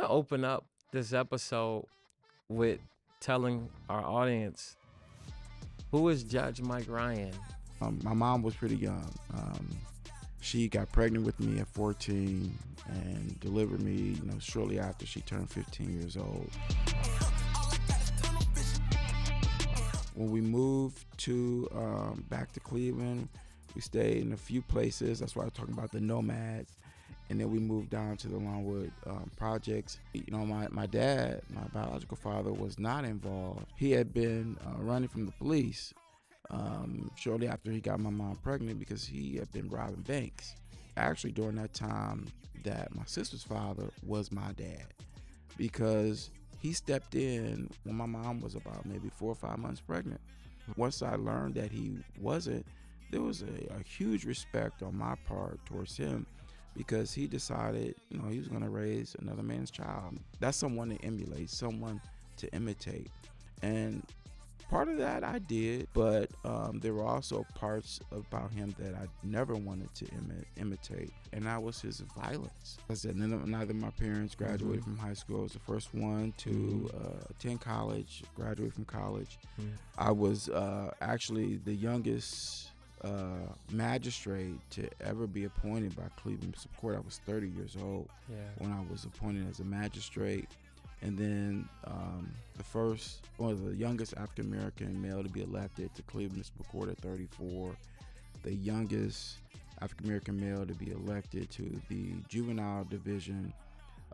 to open up this episode with telling our audience, who is Judge Mike Ryan? My mom was pretty young. She got pregnant with me at 14 and delivered me, shortly after she turned 15 years old. When we moved to back to Cleveland, we stayed in a few places. That's why I'm talking about the nomads. And then we moved down to the Longwood projects. My dad, my biological father, was not involved. He had been running from the police shortly after he got my mom pregnant because he had been robbing banks. Actually, during that time, that my sister's father was my dad, because he stepped in when my mom was about maybe 4 or 5 months pregnant. Once I learned that he wasn't, there was a huge respect on my part towards him, because he decided, he was going to raise another man's child. That's someone to emulate, someone to imitate. And part of that I did, but there were also parts about him that I never wanted to imitate, and that was his violence. I said, neither of my parents graduated from high school. I was the first one to attend college, graduate from college. I was actually the youngest magistrate to ever be appointed by Cleveland Supreme Court. I was 30 years old when I was appointed as a magistrate. And then one of the youngest African-American male to be elected to Cleveland Supreme Court at 34, the youngest African-American male to be elected to the juvenile division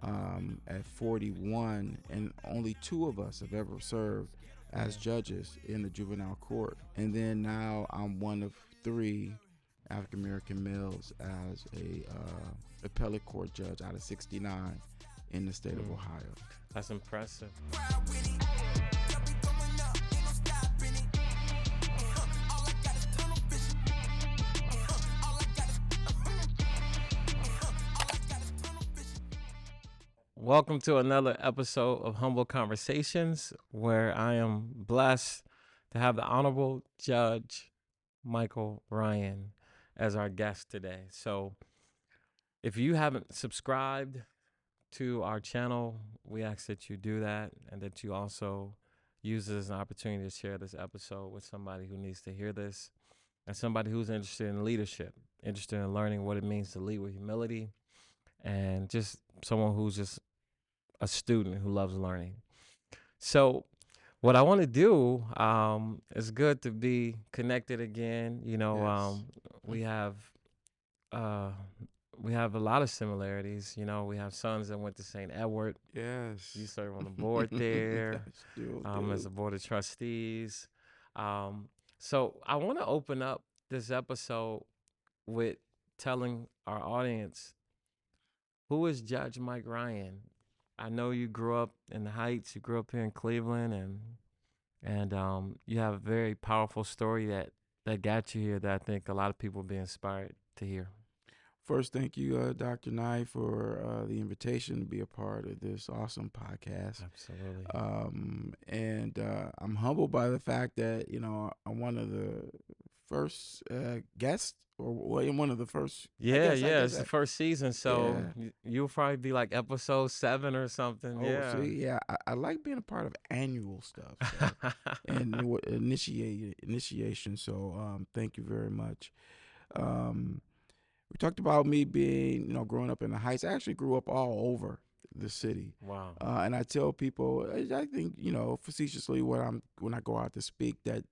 at 41, and only 2 of us have ever served as judges in the juvenile court. And then now I'm one of 3 African-American males as a appellate court judge out of 69 in the state of Ohio. That's impressive. Welcome to another episode of Humble Conversations, where I am blessed to have the Honorable Judge Michael Ryan as our guest today. So if you haven't subscribed to our channel, we ask that you do that, and that you also use this as an opportunity to share this episode with somebody who needs to hear this, and somebody who's interested in leadership, interested in learning what it means to lead with humility, and just someone who's just a student who loves learning. So what I want to do, it's good to be connected again. We have a lot of similarities. We have sons that went to St. Edward. Yes. You serve on the board there as a board of trustees. So I want to open up this episode with telling our audience, who is Judge Mike Ryan? I know you grew up in the Heights. You grew up here in Cleveland, and you have a very powerful story that got you here that I think a lot of people will be inspired to hear. First, thank you, Dr. Nye, for the invitation to be a part of this awesome podcast. Absolutely. And I'm humbled by the fact that, I'm one of the first guests, or one of the first. It's the first season, so you'll probably be like episode 7 or something. I like being a part of annual stuff, so, and initiation. So thank you very much. We talked about me being, growing up in the Heights. I actually grew up all over the city. Wow. And I tell people, I think, facetiously when I go out to speak, that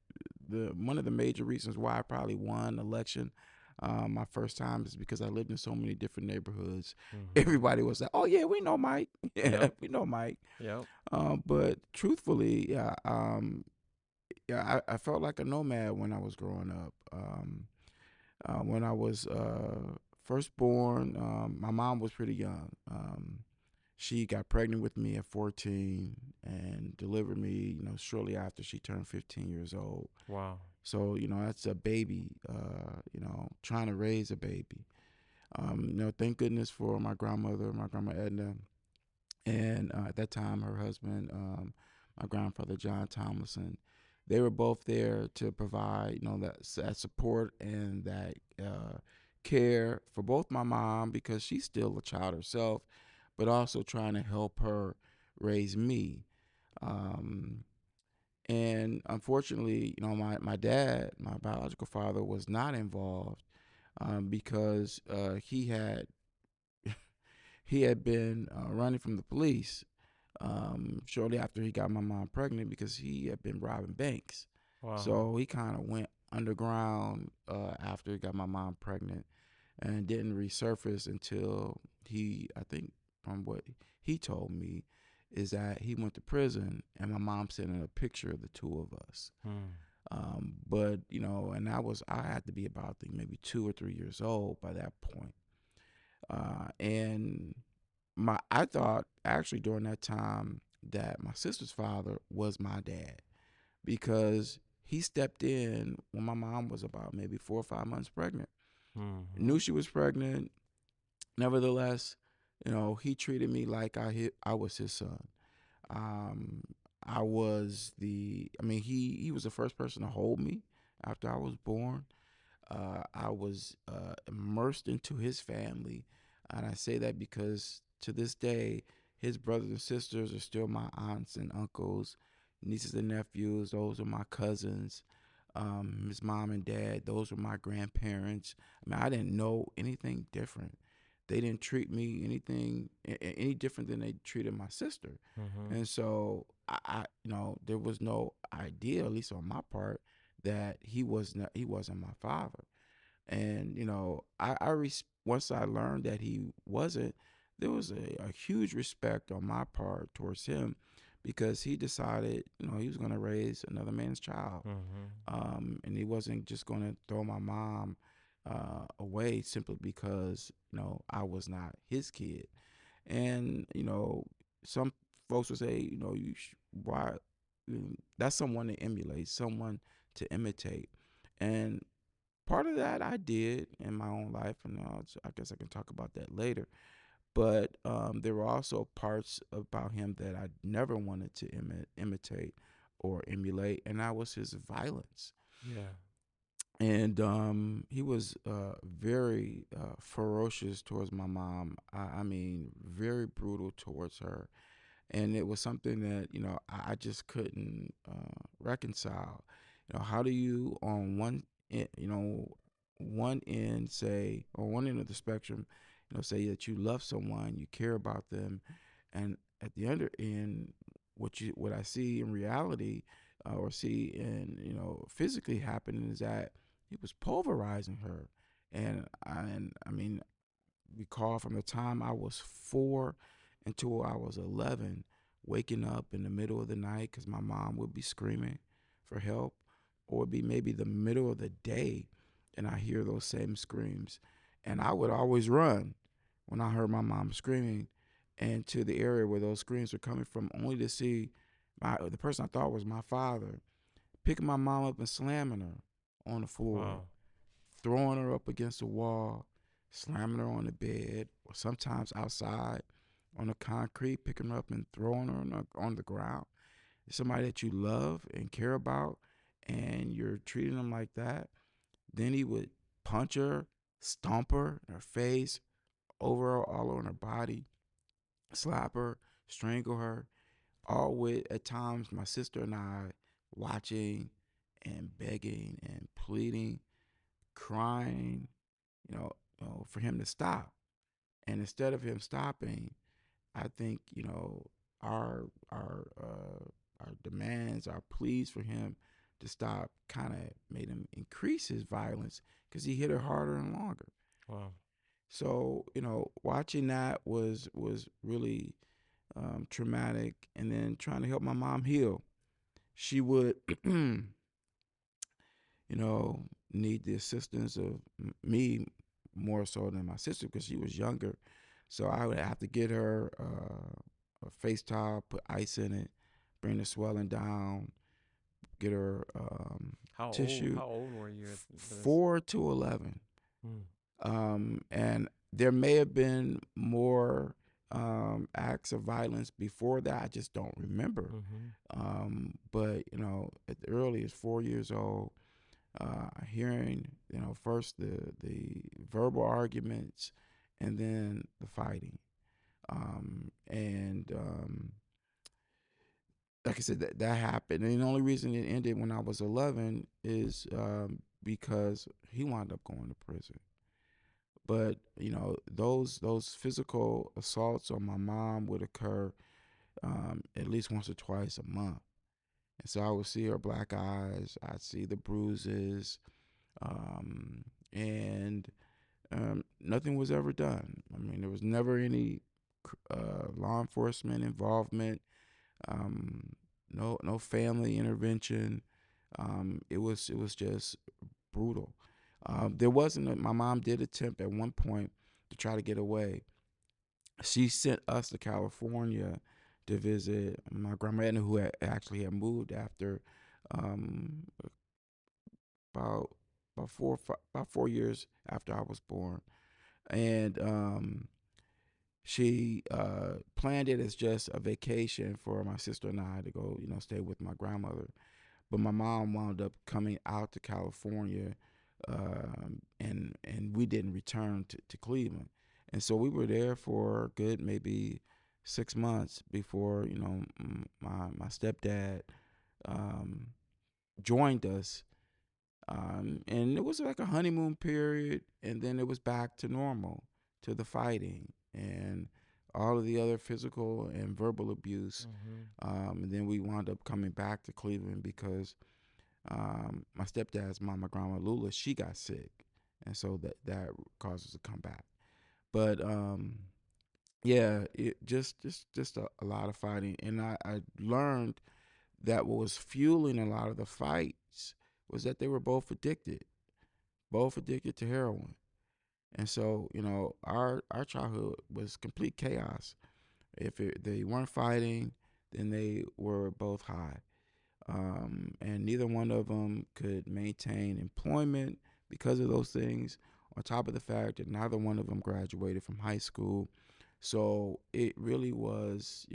one of the major reasons why I probably won election my first time is because I lived in so many different neighborhoods. Everybody was like, "Oh yeah, we know Mike. We know Mike." Yep. But truthfully, I felt like a nomad when I was growing up. When I was first born, my mom was pretty young. She got pregnant with me at 14 and delivered me, shortly after she turned 15 years old. Wow. So, that's a baby, trying to raise a baby. Thank goodness for my grandma Edna, and at that time, her husband, my grandfather, John Tomlinson. They were both there to provide, that support and that care for both my mom, because she's still a child herself, but also trying to help her raise me. Um, and unfortunately, my dad, my biological father, was not involved because he had been running from the police shortly after he got my mom pregnant because he had been robbing banks. Wow. So he kind of went underground after he got my mom pregnant and didn't resurface until I think from what he told me, is that he went to prison and my mom sent in a picture of the two of us. Mm. But and I had to be about, I think, maybe 2 or 3 years old by that point. And I thought actually during that time that my sister's father was my dad because he stepped in when my mom was about maybe 4 or 5 months pregnant. Mm-hmm. Knew she was pregnant. Nevertheless, he treated me like I was his son. Um, he was the first person to hold me after I was born. I was immersed into his family. And I say that because to this day, his brothers and sisters are still my aunts and uncles, nieces and nephews. Those are my cousins. His mom and dad, those were my grandparents. I mean, I didn't know anything different. They didn't treat me any different than they treated my sister. Mm-hmm. And so there was no idea, at least on my part, that he wasn't my father. And once I learned that he wasn't, there was a huge respect on my part towards him because he decided he was going to raise another man's child. Mm-hmm. And he wasn't just going to throw my mom away simply because I was not his kid. And some folks would say, why? That's someone to emulate, someone to imitate. And part of that I did in my own life, and I guess I can talk about that later. But there were also parts about him that I never wanted to imitate or emulate, and that was his violence. Yeah. And he was very ferocious towards my mom. I mean, very brutal towards her, and it was something that I just couldn't reconcile. How do you on one end say, or one end of the spectrum, say that you love someone, you care about them, and at the other end, what I see in reality, or see in physically happening, is that he was pulverizing her. I mean, recall from the time I was 4 until I was 11, waking up in the middle of the night because my mom would be screaming for help, or it'd be maybe the middle of the day and I hear those same screams. And I would always run when I heard my mom screaming and to the area where those screams were coming from, only to see the person I thought was my father picking my mom up and slamming her on the floor, Wow. throwing her up against the wall, slamming her on the bed, or sometimes outside on the concrete, picking her up and throwing her on the ground. It's somebody that you love and care about, and you're treating them like that. Then he would punch her, stomp her in her face, all over her body, slap her, strangle her, all with, at times, my sister and I watching and begging and pleading, crying, for him to stop. And instead of him stopping, I think our our uh, our demands, our pleas for him to stop, kind of made him increase his violence because he hit her harder and longer. Wow. So watching that was really traumatic. And then trying to help my mom heal, she would need the assistance of me more so than my sister because she was younger. So I would have to get her a face towel, put ice in it, bring the swelling down, get her tissue. How old were you for this? 4 to 11. Mm. And there may have been more acts of violence before that. I just don't remember. Mm-hmm. But at the earliest 4 years old, hearing first the verbal arguments and then the fighting. And like I said, that happened. And the only reason it ended when I was 11 is because he wound up going to prison. But those physical assaults on my mom would occur at least once or twice a month. And so I would see her black eyes, I'd see the bruises, and nothing was ever done. I mean, there was never any law enforcement involvement, um, no family intervention. It was just brutal. There wasn't. My mom did attempt at one point to try to get away. She sent us to California to visit my grandma Edna, who actually had moved after um, about about 4 years after I was born, and she planned it as just a vacation for my sister and I to go, stay with my grandmother. But my mom wound up coming out to California, and we didn't return to Cleveland, and so we were there for a good maybe 6 months before my stepdad um, joined us, and it was like a honeymoon period, and then it was back to normal, to the fighting and all of the other physical and verbal abuse. Mm-hmm. And then we wound up coming back to Cleveland because my stepdad's mom, my grandma Lula, she got sick, and so that caused us to come back. But yeah, it just a lot of fighting, and I learned that what was fueling a lot of the fights was that they were both addicted to heroin. And so, our childhood was complete chaos. If they weren't fighting, then they were both high. And neither one of them could maintain employment because of those things, on top of the fact that neither one of them graduated from high school. So it really was,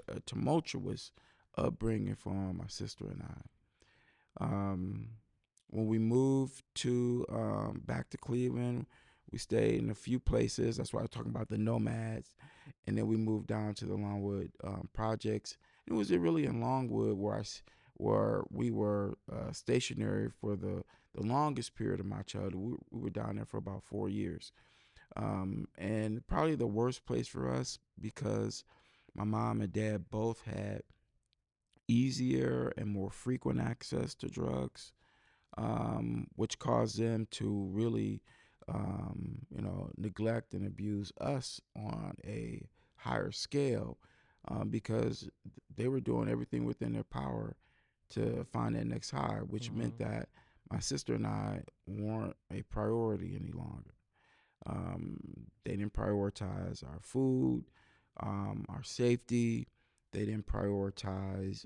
a tumultuous upbringing for my sister and I. When we moved to back to Cleveland, we stayed in a few places. That's why I was talking about the nomads. And then we moved down to the Longwood projects. It was really in Longwood where we were stationary for the longest period of my childhood. We were down there for about 4 years. And probably the worst place for us because my mom and dad both had easier and more frequent access to drugs, which caused them to really, neglect and abuse us on a higher scale, because they were doing everything within their power to find that next high, which meant Mm-hmm. that my sister and I weren't a priority any longer. They didn't prioritize our food, our safety. They didn't prioritize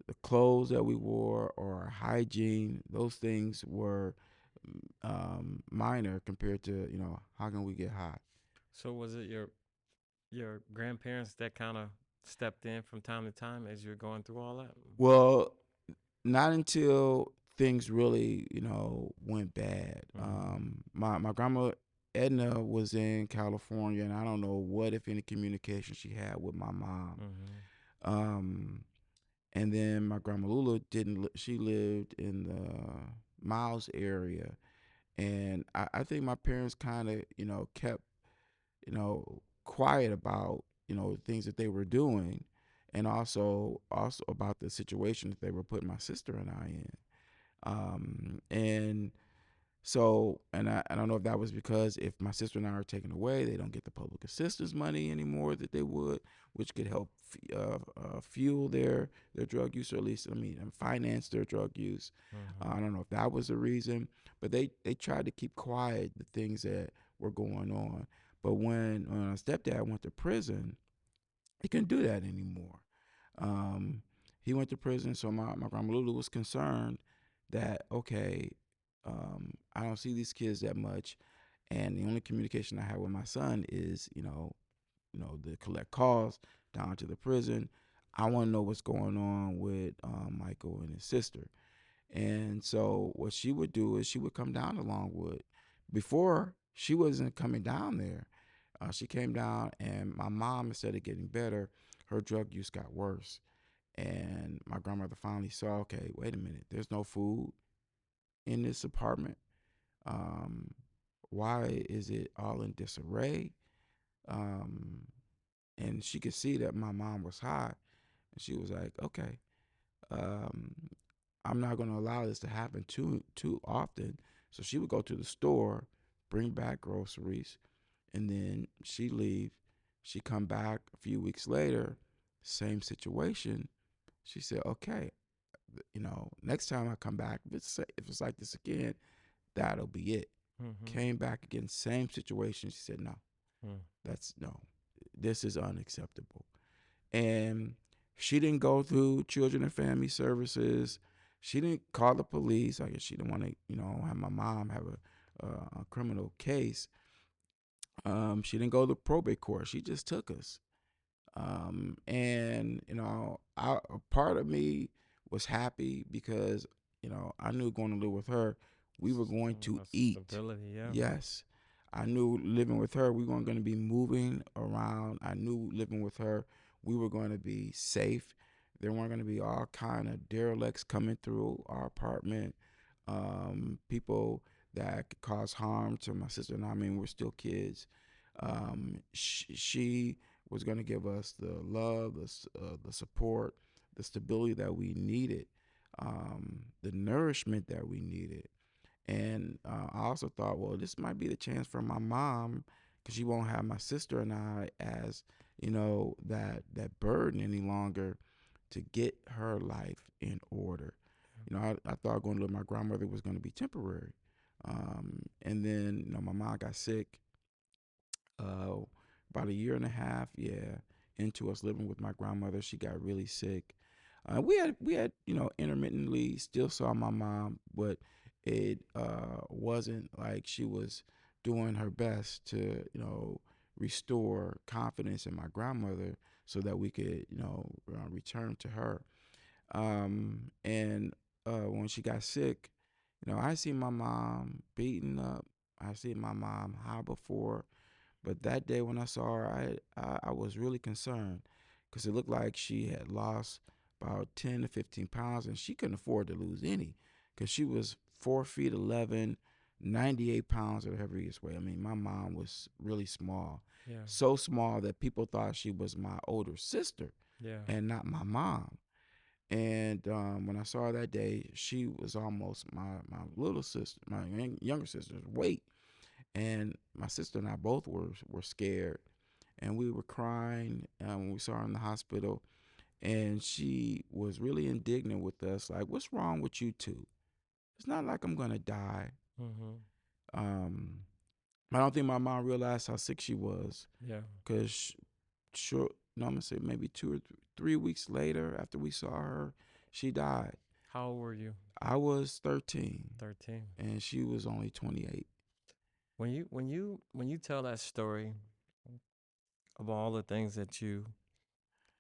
the clothes that we wore or our hygiene. Those things were minor compared to how can we get high. So was it your grandparents that kind of stepped in from time to time as you were going through all that? Well, not until things really went bad. Mm-hmm. My grandma Edna was in California, and I don't know what if any communication she had with my mom. Mm-hmm. Um, and then my grandma Lula didn't. She lived in the Miles area, and I think my parents kind of kept quiet about things that they were doing, and also about the situation that they were putting my sister and I in. And so, and I don't know if that was because if my sister and I are taken away, they don't get the public assistance money anymore that they would, which could help fuel their drug use, or at least, I mean, and finance their drug use. Mm-hmm. I don't know if that was the reason, but they tried to keep quiet the things that were going on. But when my stepdad went to prison, he couldn't do that anymore. Um, he went to prison, so my grandma Lulu was concerned that, okay, I don't see these kids that much, and the only communication I have with my son is to collect calls down to the prison. I want to know what's going on with Michael and his sister. And so what she would do is she would come down to Longwood. Before, she wasn't coming down there. She came down, and my mom, instead of getting better, her drug use got worse. And my grandmother finally saw, okay, wait a minute, there's no food in this apartment. Um, why is it all in disarray? Um, and she could see that my mom was high, and she was like, okay, um, I'm not going to allow this to happen too often. So she would go to the store, bring back groceries, and then she leave. She come back a few weeks later, same situation. She said, okay, next time I come back, if it's like this again, that'll be it. Mm-hmm. Came back again, same situation. She said, no, Mm. that's no, this is unacceptable. And she didn't go through children and family services. She didn't call the police. I guess she didn't want to, have my mom have a criminal case. She didn't go to probate court. She just took us. And a part of me was happy because I knew going to live with her, we were going to That's eat. stability, yeah. Yes, I knew living with her, we weren't going to be moving around. I knew living with her, we were going to be safe. There weren't going to be all kind of derelicts coming through our apartment. People that could cause harm to my sister and I. I mean, we're still kids. She was going to give us the love, the support, the stability that we needed, the nourishment that we needed. And I also thought, well, this might be the chance for my mom, because she won't have my sister and I as that burden any longer, to get her life in order. I thought going to live with my grandmother was going to be temporary. And then my mom got sick, uh, about a year and a half, yeah, into us living with my grandmother. She got really sick. We had intermittently still saw my mom, but it wasn't like she was doing her best to restore confidence in my grandmother so that we could return to her. And when she got sick, I see my mom beaten up. I see my mom high before, but that day when I saw her, I was really concerned, because it looked like she had lost about 10 to 15 pounds, and she couldn't afford to lose any, because she was 4 feet 11, 98 pounds at her heaviest weight. I mean, my mom was really small, Yeah. so small that people thought she was my older sister Yeah. and not my mom. And when I saw her that day, she was almost my little sister, my younger sister's weight. And my sister and I both were scared, and we were crying when we saw her in the hospital. And she was really indignant with us, like, "What's wrong with you two? It's not like I'm gonna die." Mm-hmm. Um, I don't think my mom realized how sick she was, Yeah. because short, no, I'm gonna say maybe 2 or 3 weeks later, after we saw her, she died. How old were you? I was 13, 13. and she was only 28. When you tell that story of all the things that you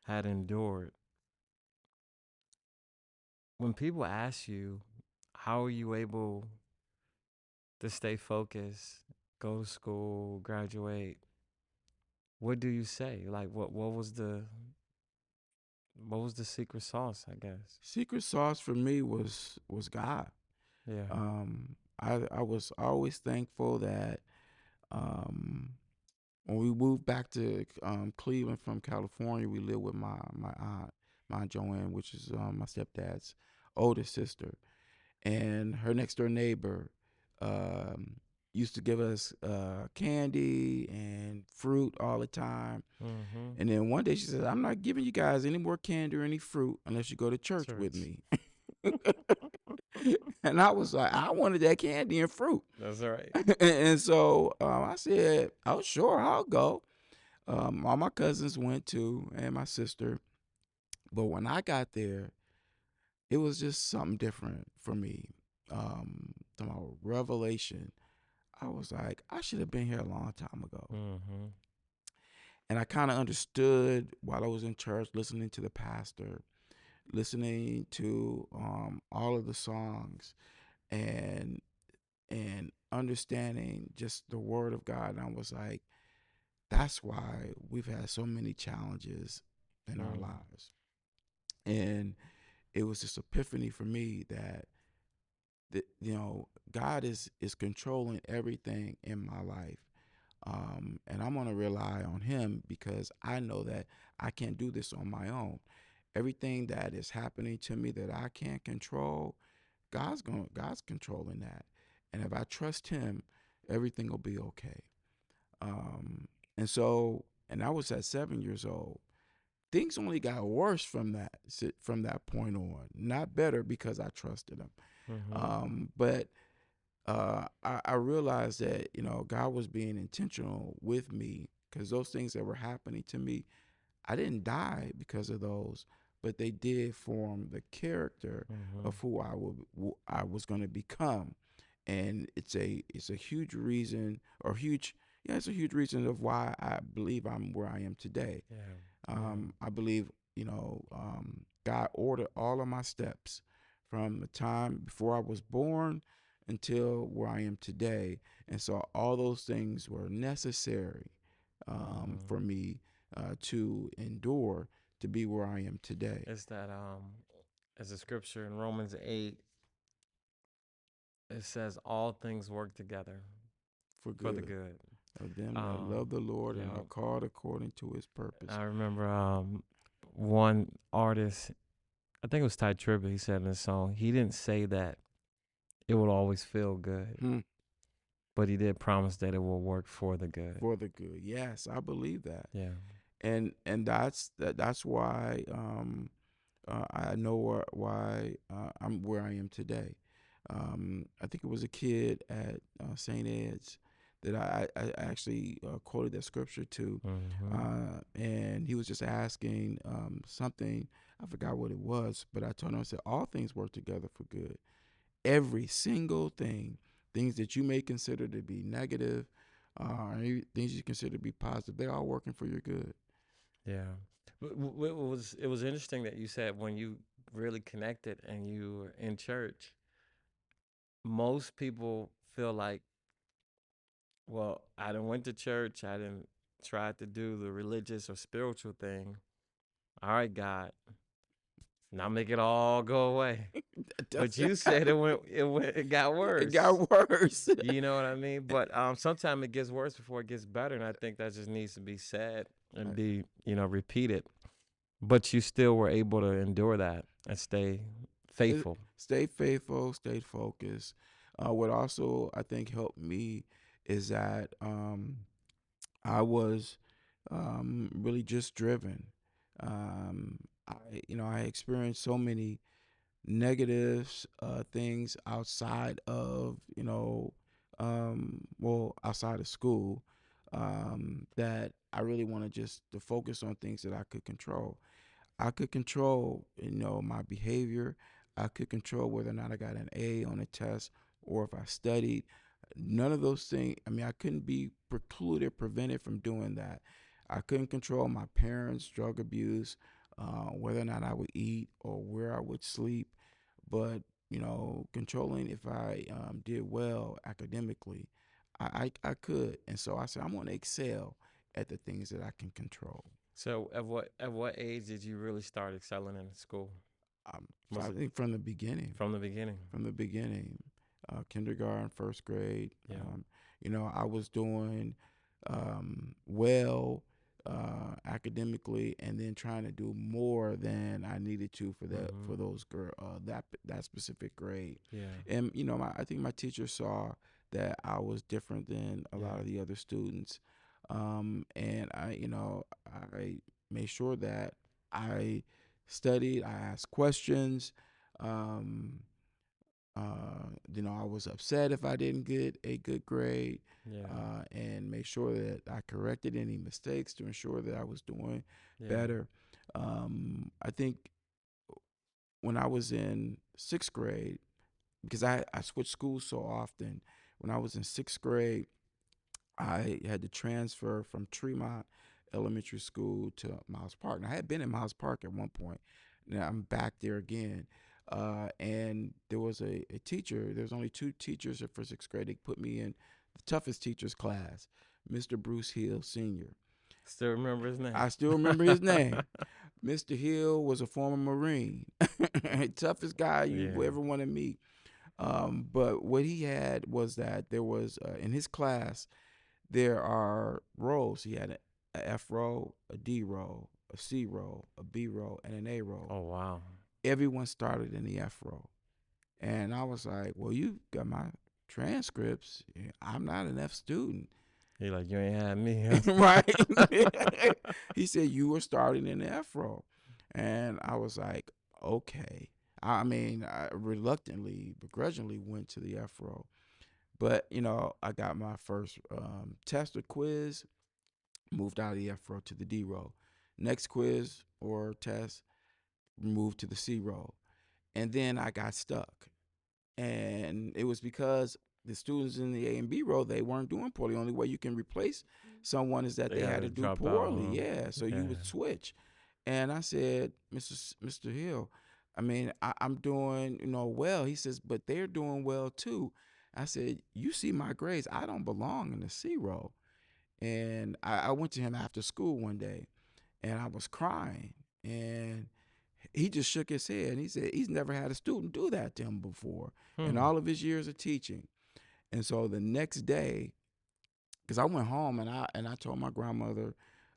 had endured, when people ask you, how are you able to stay focused, go to school, graduate, what do you say? Like what was the secret sauce, I guess? Secret sauce for me was God. Yeah. I was always thankful that um, when we moved back to Cleveland from California, we lived with my aunt Joanne, which is my stepdad's oldest sister, and her next door neighbor um, used to give us candy and fruit all the time. Mm-hmm. And then one day she said, "I'm not giving you guys any more candy or any fruit unless you go to church with Church. me." And I was like, I wanted that candy and fruit. That's right. And so I said, "Oh, sure, I'll go." All my cousins went too, and my sister. But when I got there, it was just something different for me. To my revelation, I was like, I should have been here a long time ago. Mm-hmm. And I kind of understood while I was in church, listening to the pastor, listening to all of the songs, and understanding just the word of God. And I was like, that's why we've had so many challenges in our Mm. lives. And it was this epiphany for me that God is controlling everything in my life. And I'm gonna rely on Him because I know that I can't do this on my own. Everything that is happening to me that I can't control, God's controlling that. And if I trust Him, everything will be okay. Um, and I was at 7 years old. Things only got worse from that point on. Not better because I trusted Him. Mm-hmm. But I realized that God was being intentional with me because those things that were happening to me, I didn't die because of those, but they did form the character Mm-hmm. of I was going to become. And it's a huge reason, or huge yeah, it's a huge reason of why I believe I'm where I am today. Yeah. Yeah. I believe, God ordered all of my steps from the time before I was born until where I am today. And so all those things were necessary Mm-hmm. for me to endure to be where I am today It's that as a scripture in Romans 8, it says all things work together for for the good good. of them that Um, love the Lord and yeah, are called according to his purpose. I remember one artist, I think it was Ty Tribbett, he said in his song, he didn't say that it would always feel good, Hmm. but he did promise that it will work for the good. For the good. Yes, I believe that. Yeah. And that's why I know why I'm where I am today. I think it was a kid at St. Ed's that I actually quoted that scripture to, Mm-hmm. and he was just asking something. I forgot what it was, but I told him, I said, all things work together for good. Every single thing, things that you may consider to be negative, things you consider to be positive, they're all working for your good. Yeah. It was interesting that you said when you really connected and you were in church, most people feel like, well, I didn't went to church, I didn't try to do the religious or spiritual thing. All right, God, now make it all go away. But That's you said it got it worse. got worse. You know what I mean? But sometimes it gets worse before it gets better, and I think that just needs to be said and be, repeated. But you still were able to endure that and stay faithful. Stay faithful, stay focused. What also I think helped me is that I was really just driven. I experienced so many negatives, things outside of outside of school, that I really want to just to focus on things that I could control. I could control, my behavior. I could control whether or not I got an A on a test or if I studied. None of those things, I mean, I couldn't be precluded, prevented from doing that. I couldn't control my parents' drug abuse, whether or not I would eat or where I would sleep. But, controlling if I did well academically, I could. And so I said, I'm going to excel at the things that I can control. So at what age did you really start excelling in school? So Was I it think from the beginning, from the beginning? kindergarten, first grade, Yeah. I was doing well academically, and then trying to do more than I needed to Mm-hmm. for those that specific grade. Yeah. And I think my teacher saw that I was different than a lot Yeah. of the other students, and I made sure that I studied, I asked questions. Um, I was upset if I didn't get a good grade, Yeah. and make sure that I corrected any mistakes to ensure that I was doing Yeah. better. I think when I was in sixth grade, because I switched schools so often, when I was in sixth grade, I had to transfer from Tremont Elementary School to Miles Park. And I had been in Miles Park at one point. Now I'm back there again. And there was a teacher. There was only two teachers for sixth grade. They put me in the toughest teachers class, Mr. Bruce Hill Sr. Still remember his name. I still remember his name. Mr. Hill was a former Marine, toughest guy you Yeah. ever want to meet. But what he had was that there was in his class there are roles. He had a F role, a D role, a C role, a B role, and an A role. Oh wow. Everyone started in the F role, and I was like, "Well, you got my transcripts. I'm not an F student." He like, you ain't had me, huh? Right? He said you were starting in the F role, and I was like, okay. I mean, I reluctantly, begrudgingly went to the F role, but I got my first test or quiz, moved out of the F role to the D role. Next quiz or test, moved to the C role, and then I got stuck, and it was because the students in the A and B row, they weren't doing poorly. The only way you can replace someone is that They they had had to to do drop out, poorly. huh? Yeah, so you Yeah. would switch. And I said, Mr. Hill, I mean, I'm doing well. He says, but they're doing well too. I said, you see my grades. I don't belong in the C row. And I went to him after school one day, and I was crying, and he just shook his head, and he said he's never had a student do that to him before in Hmm. all of his years of teaching. And so the next day, because I went home and I told my grandmother,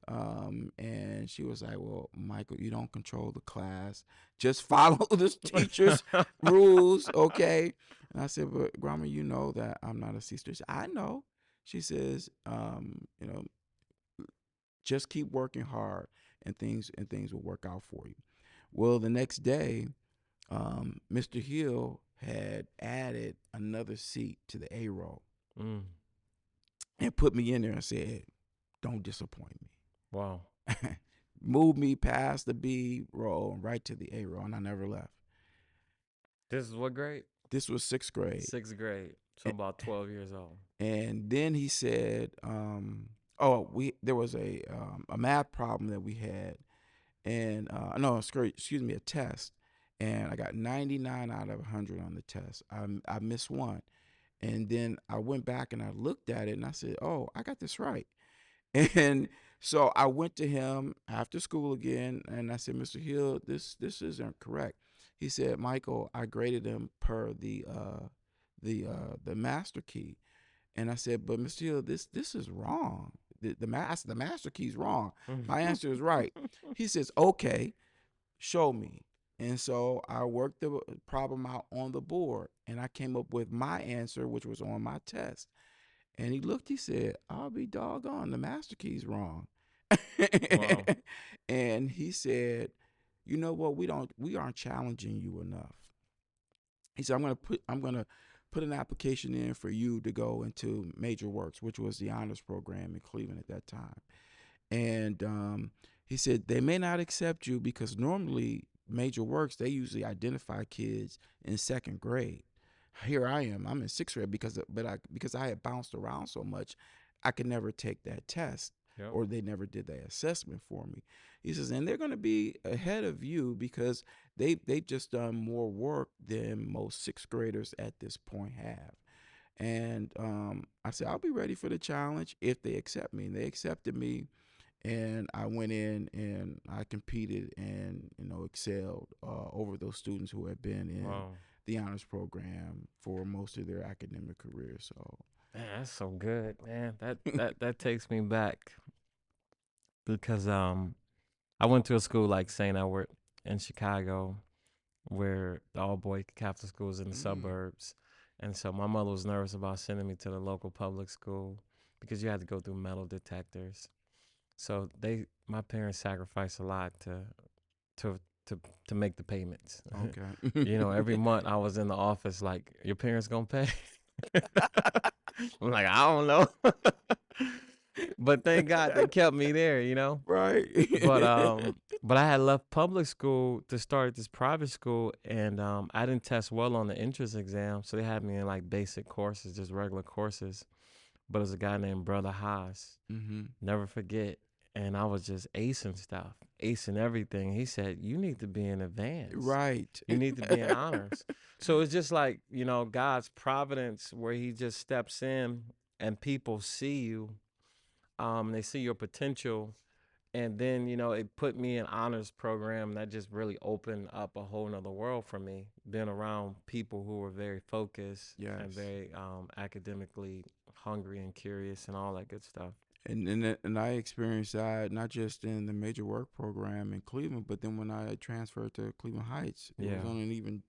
and she was like, "Well, Michael, you don't control the class. Just follow the teacher's rules, okay?" And I said, "But grandma, you know that I'm not a sister." She said, I know. She says, just keep working hard, and things will work out for you. Well, the next day, Mr. Hill had added another seat to the A roll Mm. and put me in there and said, "Don't disappoint Wow. me." Moved me past the B roll and right to the A roll, and I never left. This is what grade? This was sixth grade. Sixth grade. So A- about 12 years old. And then he said, "Oh, we there was a math problem that we had, and no, excuse me, a test, and I got 99 out of 100 on the test. I missed one, and then I went back and I looked at it and I said, "Oh, I got this right." And so I went to him after school again and I said, "Mr. Hill, this isn't correct." He said, "Michael, I graded him per the master key." And I said, "But Mr. Hill, this is wrong. The master key's wrong. My answer is right." He says, "Okay, show me." And so I worked the problem out on the board and I came up with my answer, which was on my test. And he looked, he said, "I'll be doggone, the master key's wrong." Wow. And he said, "You know what? We aren't challenging you enough." He said, I'm gonna put an application in for you to go into Major Works, which was the honors program in Cleveland at that time. And he said they may not accept you because normally Major Works, they usually identify kids in second grade. Here I am, I'm in sixth grade because I had bounced around so much, I could never take that test, Yep. or they never did that assessment for me. He says, and they're going to be ahead of you because they just done more work than most sixth graders at this point have. And I said, I'll be ready for the challenge if they accept me. And they accepted me, and I went in and I competed and excelled over those students who had been in Wow. the honors program for most of their academic career. So Man, that's so good, man. That takes me back because I went to a school like St. Edward in Chicago where the all boy Catholic school is in the mm, suburbs. And so my mother was nervous about sending me to the local public school because you had to go through metal detectors. So my parents sacrificed a lot to to to make the payments. okay. Every month I was in the office like, your parents gonna pay? I'm like, I don't know. But thank God they kept me there. Right. But I had left public school to start this private school, and I didn't test well on the entrance exam, so they had me in like basic courses, just regular courses. But it was a guy named Brother Haas, hmm never forget, and I was just acing stuff, acing everything. He said, "You need to be in advance. Right. You need to be in honors." So it's just like God's providence, where He just steps in and people see you They see your potential, and then it put me in honors program that just really opened up a whole nother world for me. Being around people who were very focused and Yes. very academically hungry and curious and all that good stuff. And I experienced that not just in the major work program in Cleveland, but then when I transferred to Cleveland Heights, it was Yeah. on an even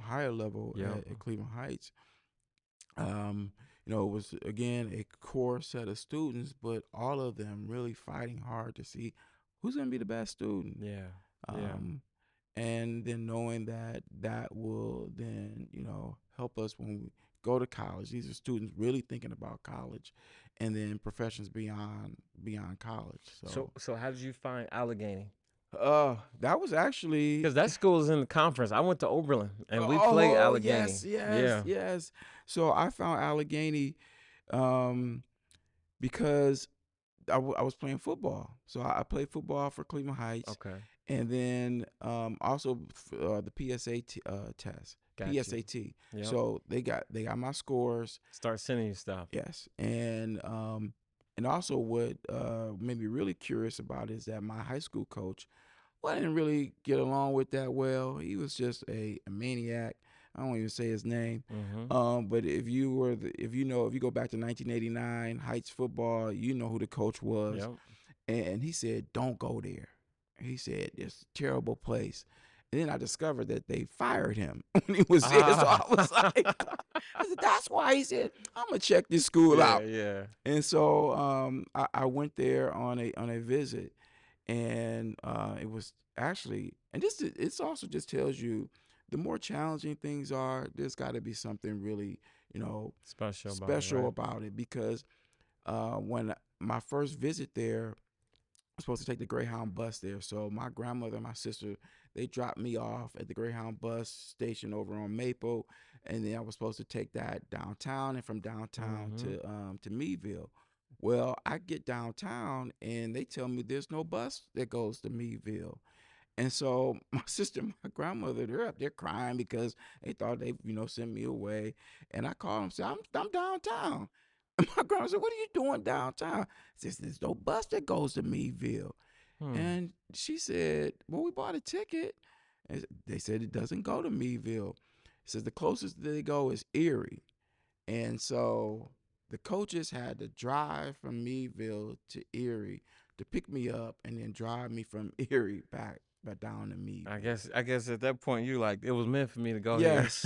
higher level Yep. at Cleveland Heights. Um, it was again a core set of students, but all of them really fighting hard to see who's going to be the best student. Yeah. Yeah. Um, and then knowing that that will then help us when we go to college. These are students really thinking about college, and then professions beyond college. So So, so how did you find Allegheny? that was actually. Because that school is in the conference. I went to Oberlin and we played Oh Allegheny. yes, yes, Yeah. yes. So I found Allegheny, um, because I was playing football. So I played football for Cleveland Heights, Okay. and then also the PSAT test, Got you. PSAT. Yep. So they got my scores. Start sending you stuff. Yes, and also what made me really curious about is that my high school coach, well, I didn't really get along with that well. He was just a maniac. I don't even say his name. Mm-hmm. But if you go back to 1989 Heights football, you know who the coach was. Yep. And he said, "Don't go there." He said, "It's a terrible place." And then I discovered that they fired him when he was there. So I was like, Ah. I said, "That's why." He said, "I'm gonna check this school Yeah, out." yeah. And so I went there on a visit, and it was actually, and this it's also just tells you the more challenging things are, there's got to be something really Special about it, special right? about it, because when my first visit there, I was supposed to take the Greyhound bus there. So my grandmother and my sister, they dropped me off at the Greyhound bus station over on Maple, and then I was supposed to take that downtown, and from downtown Mm-hmm. to Meadville. Well, I get downtown and they tell me there's no bus that goes to Meadville. And so my sister and my grandmother, they're up there crying because they thought they, sent me away. And I called them and said, I'm downtown. And my grandma said, "What are you doing downtown?" I said, "There's no bus that goes to Meadville." Hmm. And she said, "Well, we bought a ticket." And they said it doesn't go to Meadville. It says the closest they go is Erie. And so the coaches had to drive from Meadville to Erie to pick me up and then drive me from Erie back down to I Meadville. guess I guess at that point you like it was meant for me to go here. Yes.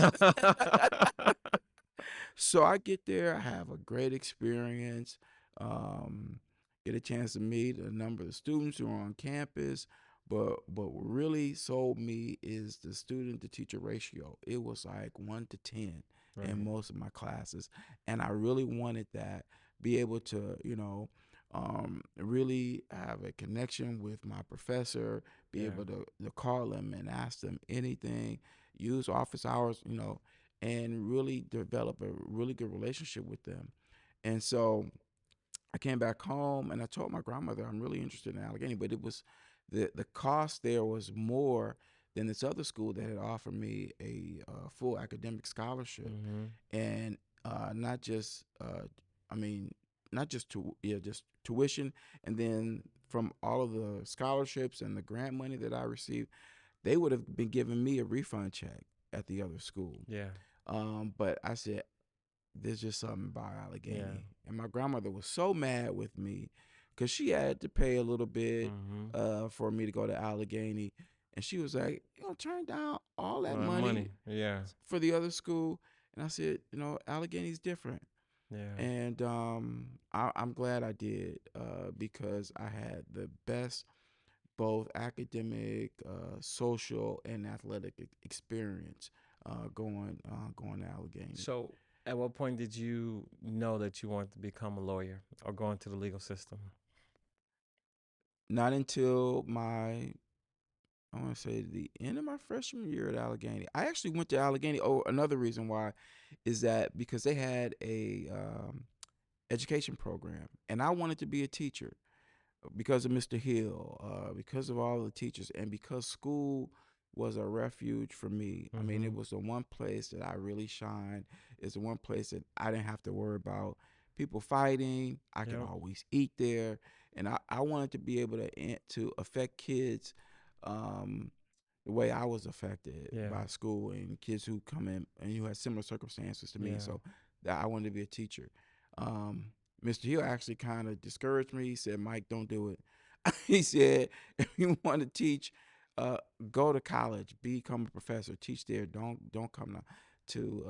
So I get there, I have a great experience, um, get a chance to meet a number of the students who are on campus. But what really sold me is the student to teacher ratio. It was like 1 to 10 in Right. most of my classes, and I really wanted that. Be able to really have a connection with my professor. Be Yeah. able to call them and ask them anything. Use office hours, and really develop a really good relationship with them. And so I came back home and I told my grandmother I'm really interested in Allegheny, but it was the cost there was more than this other school that had offered me a full academic scholarship, Mm-hmm. and not just I mean not just to yeah just tuition, and then from all of the scholarships and the grant money that I received, they would have been giving me a refund check at the other school. Yeah. But I said, there's just something about Yeah. Allegheny. And my grandmother was so mad with me because she had to pay a little bit Mm-hmm. for me to go to Allegheny. And she was like, "You gonna turn down all that All that money money. Yeah. for the other school?" And I said, Allegheny's different. Yeah. And I'm glad I did, because I had the best both academic, social, and athletic experience going to Allegheny. So, at what point did you know that you wanted to become a lawyer or go into the legal system? Not until I want to say the end of my freshman year at Allegheny. I actually went to Allegheny. Oh, another reason why is that because they had a education program, and I wanted to be a teacher because of Mr. Hill, because of all the teachers, and because school was a refuge for me. I mean, Mm-hmm. it was the one place that I really shined. It's the one place that I didn't have to worry about people fighting. I could Yep. always eat there, and I wanted to be able to affect kids um, the way I was affected Yeah. by school and kids who come in and who had similar circumstances to me. Yeah. So that I wanted to be a teacher. Um, Mr. Hill actually kind of discouraged me. He said, "Mike, don't do it." He said, "If you want to teach, uh, go to college, become a professor, teach there. Don't come to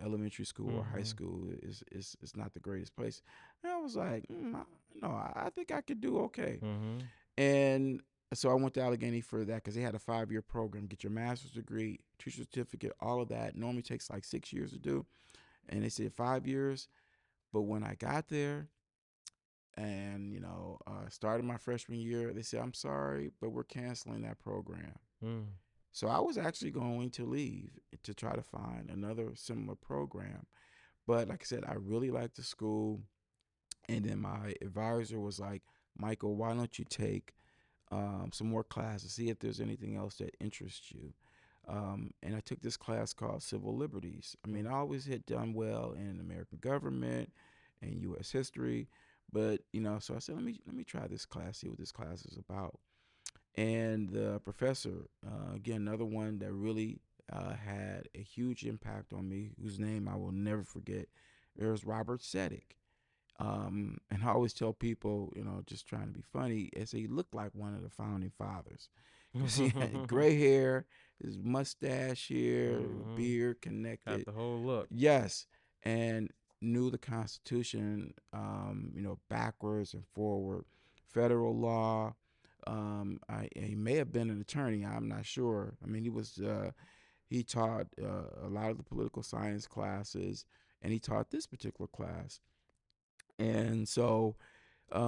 elementary school or high Mm-hmm. school. Is not the greatest place." And I was like, "No, I think I could do okay." Mm-hmm. And so I went to Allegheny for that because they had a 5-year program. Get your master's degree, teacher certificate, all of that. Normally takes like 6 years to do, and they said 5 years. But when I got there and started my freshman year, they said, "I'm sorry, but we're canceling that program." Mm. So I was actually going to leave to try to find another similar program. But like I said, I really liked the school. And then my advisor was like, "Michael, why don't you take some more classes, see if there's anything else that interests you?" And I took this class called Civil Liberties. I mean, I always had done well in American government and U.S. history, but so I said, let me try this class, see what this class is about. And the professor, again, another one that really had a huge impact on me, whose name I will never forget, it was Robert Seddick. And I always tell people, just trying to be funny, I say he looked like one of the founding fathers because he had Mm-hmm. gray hair, his mustache here, beard Got connected. the whole look. Yes, and knew the Constitution, backwards and forward, federal law. He may have been an attorney. I'm not sure. I mean, he taught a lot of the political science classes, and he taught this particular class. And so he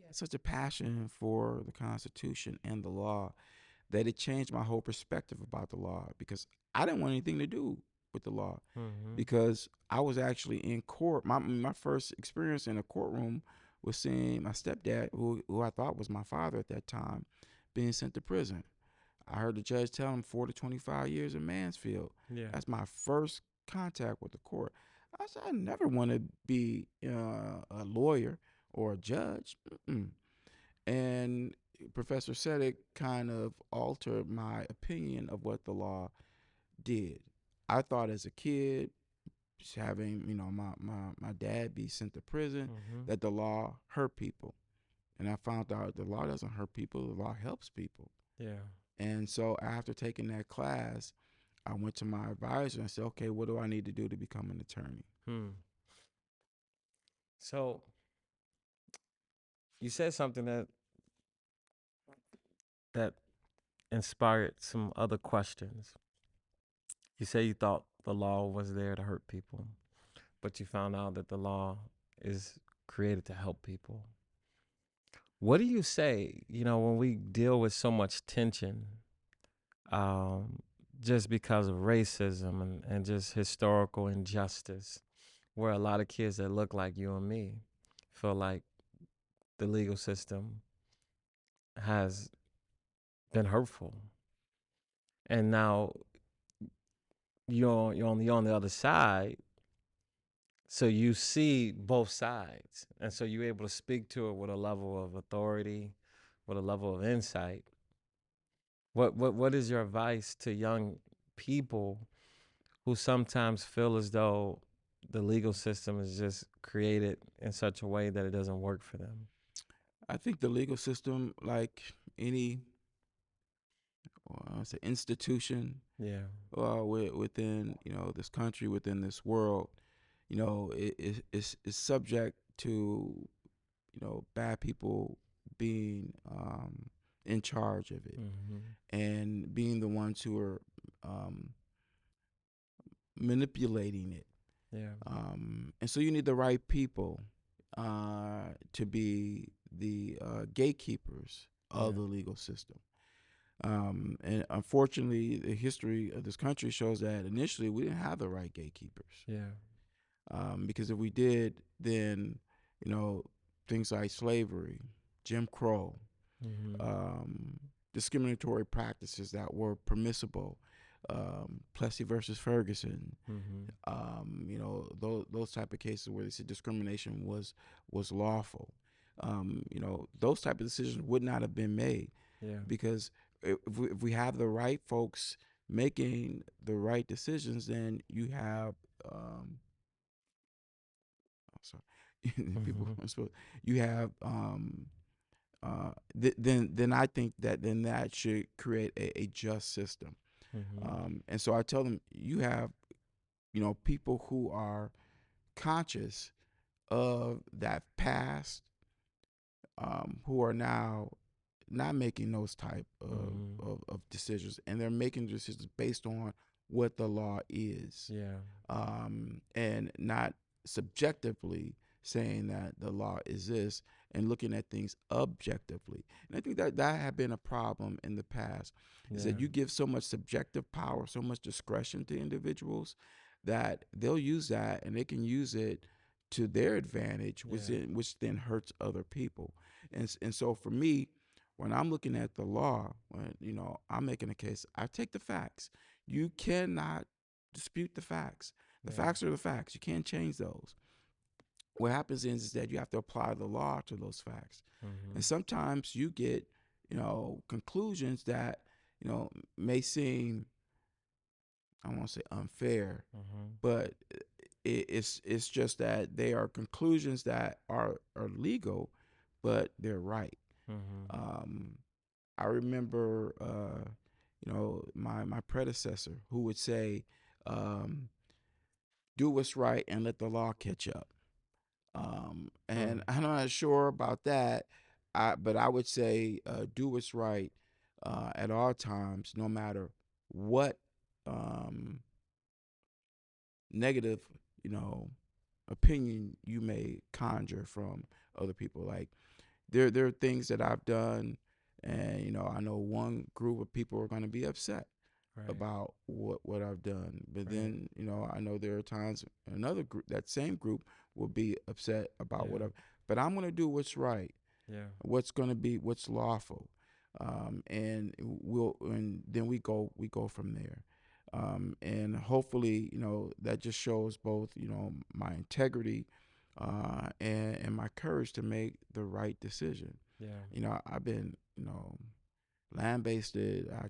had such a passion for the Constitution and the law that it changed my whole perspective about the law because I didn't want anything to do with the law Mm-hmm. because I was actually in court. My first experience in a courtroom was seeing my stepdad, who I thought was my father at that time, being sent to prison. I heard the judge tell him 4 to 25 years in Mansfield. Yeah. That's my first contact with the court. I said, I never want to be a lawyer or a judge. Mm-mm. And Professor Seddick kind of altered my opinion of what the law did. I thought as a kid, just having my dad be sent to prison, Mm-hmm. that the law hurt people. And I found out the law doesn't hurt people, the law helps people. Yeah. And so after taking that class, I went to my advisor and said, "Okay, what do I need to do to become an attorney?" Hmm. So you said something that inspired some other questions. You say you thought the law was there to hurt people, but you found out that the law is created to help people. What do you say, when we deal with so much tension, um, just because of racism and just historical injustice, where a lot of kids that look like you and me feel like the legal system has been hurtful. And now you're on the other side, so you see both sides, and so you're able to speak to it with a level of authority, with a level of insight. What is your advice to young people who sometimes feel as though the legal system is just created in such a way that it doesn't work for them? I think the legal system, like any say institution Yeah. within this country, within this world, is subject to bad people being in charge of it Mm-hmm. and being the ones who are um, manipulating it. Yeah. And so you need the right people to be the gatekeepers of Yeah. the legal system. And unfortunately, the history of this country shows that initially we didn't have the right gatekeepers. Yeah. Because if we did, then you know things like slavery, Jim Crow, Mm-hmm. um, discriminatory practices that were permissible Plessy versus Ferguson. Mm-hmm. Those type of cases where they said discrimination was lawful. Those type of decisions would not have been made Yeah. because if we have the right folks making the right decisions, then you have people. Mm-hmm. You have then I think that then that should create a just system. Mm-hmm. And so I tell them you have people who are conscious of that past, who are now not making those type Mm-hmm. of decisions, and they're making decisions based on what the law is, Yeah. and not subjectively saying that the law is this and looking at things objectively. And I think that that had been a problem in the past, is Yeah. that you give so much subjective power, so much discretion to individuals that they'll use that and they can use it to their advantage, Yeah. which then hurts other people. And so for me, when I'm looking at the law, when I'm making a case, I take the facts. You cannot dispute the facts. The Yeah. facts are the facts. You can't change those. What happens is that you have to apply the law to those facts. Mm-hmm. And sometimes you get, conclusions that, may seem, I don't want to say unfair, Mm-hmm. but it's just that they are conclusions that are legal, but they're right. Mm-hmm. Um, I remember, my predecessor who would say, "Do what's right and let the law catch up." And Mm. I'm not sure about that, but I would say, do what's right at all times, no matter what um, negative, you know, opinion you may conjure from other people. Like there are things that I've done, and I know one group of people are going to be upset Right. about what I've done. But Right. then, I know there are times another group, that same group, will be upset about Yeah. whatever. But I'm going to do what's right, Yeah. what's going to be what's lawful, and then we go from there. And hopefully, that just shows both, my integrity, and my courage to make the right decision. Yeah. I've been, lambasted. I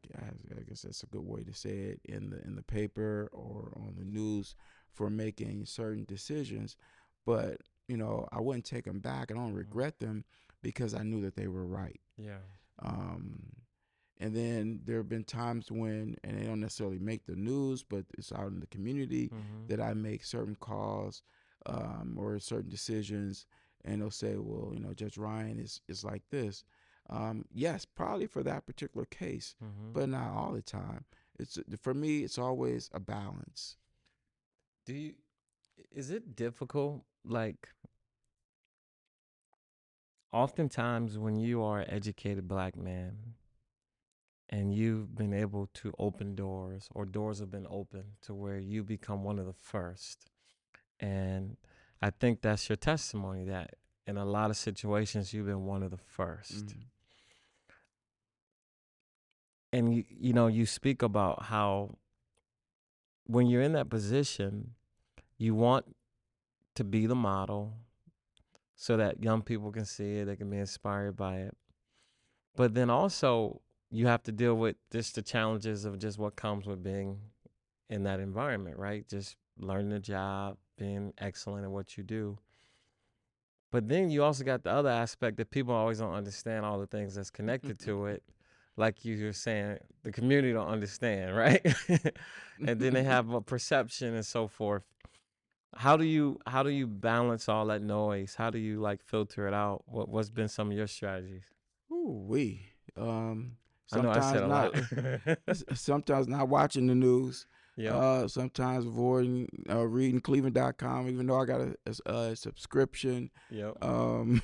guess that's a good way to say it, in the paper or on the news for making certain decisions, but I wouldn't take them back. I don't Mm-hmm. regret them because I knew that they were right. Yeah. Um, and then there have been times when, and they don't necessarily make the news, but it's out in the community Mm-hmm. that I make certain calls, or certain decisions, and they'll say, well, Judge Ryan is like this. Yes, probably for that particular case, Mm-hmm. but not all the time. It's For me, it's always a balance. Do you? Is it difficult? Like, oftentimes when you are an educated black man and you've been able to open doors, or doors have been opened to where you become one of the first, and I think that's your testimony, that in a lot of situations you've been one of the first. Mm. And you speak about how when you're in that position, you want to be the model so that young people can see it, they can be inspired by it. But then also you have to deal with just the challenges of just what comes with being in that environment, right? Just learning the job, being excellent at what you do. But then you also got the other aspect that people always don't understand, all the things that's connected to it. Like you were saying, the community don't understand, right? And then they have a perception and so forth. How do you balance all that noise? How do you like filter it out? What's been some of your strategies? Ooh, we. Um, I know I said sometimes a lot. not. Sometimes not watching the news. Yep. Sometimes avoiding reading Cleveland.com, even though I got a subscription. Yep. Um,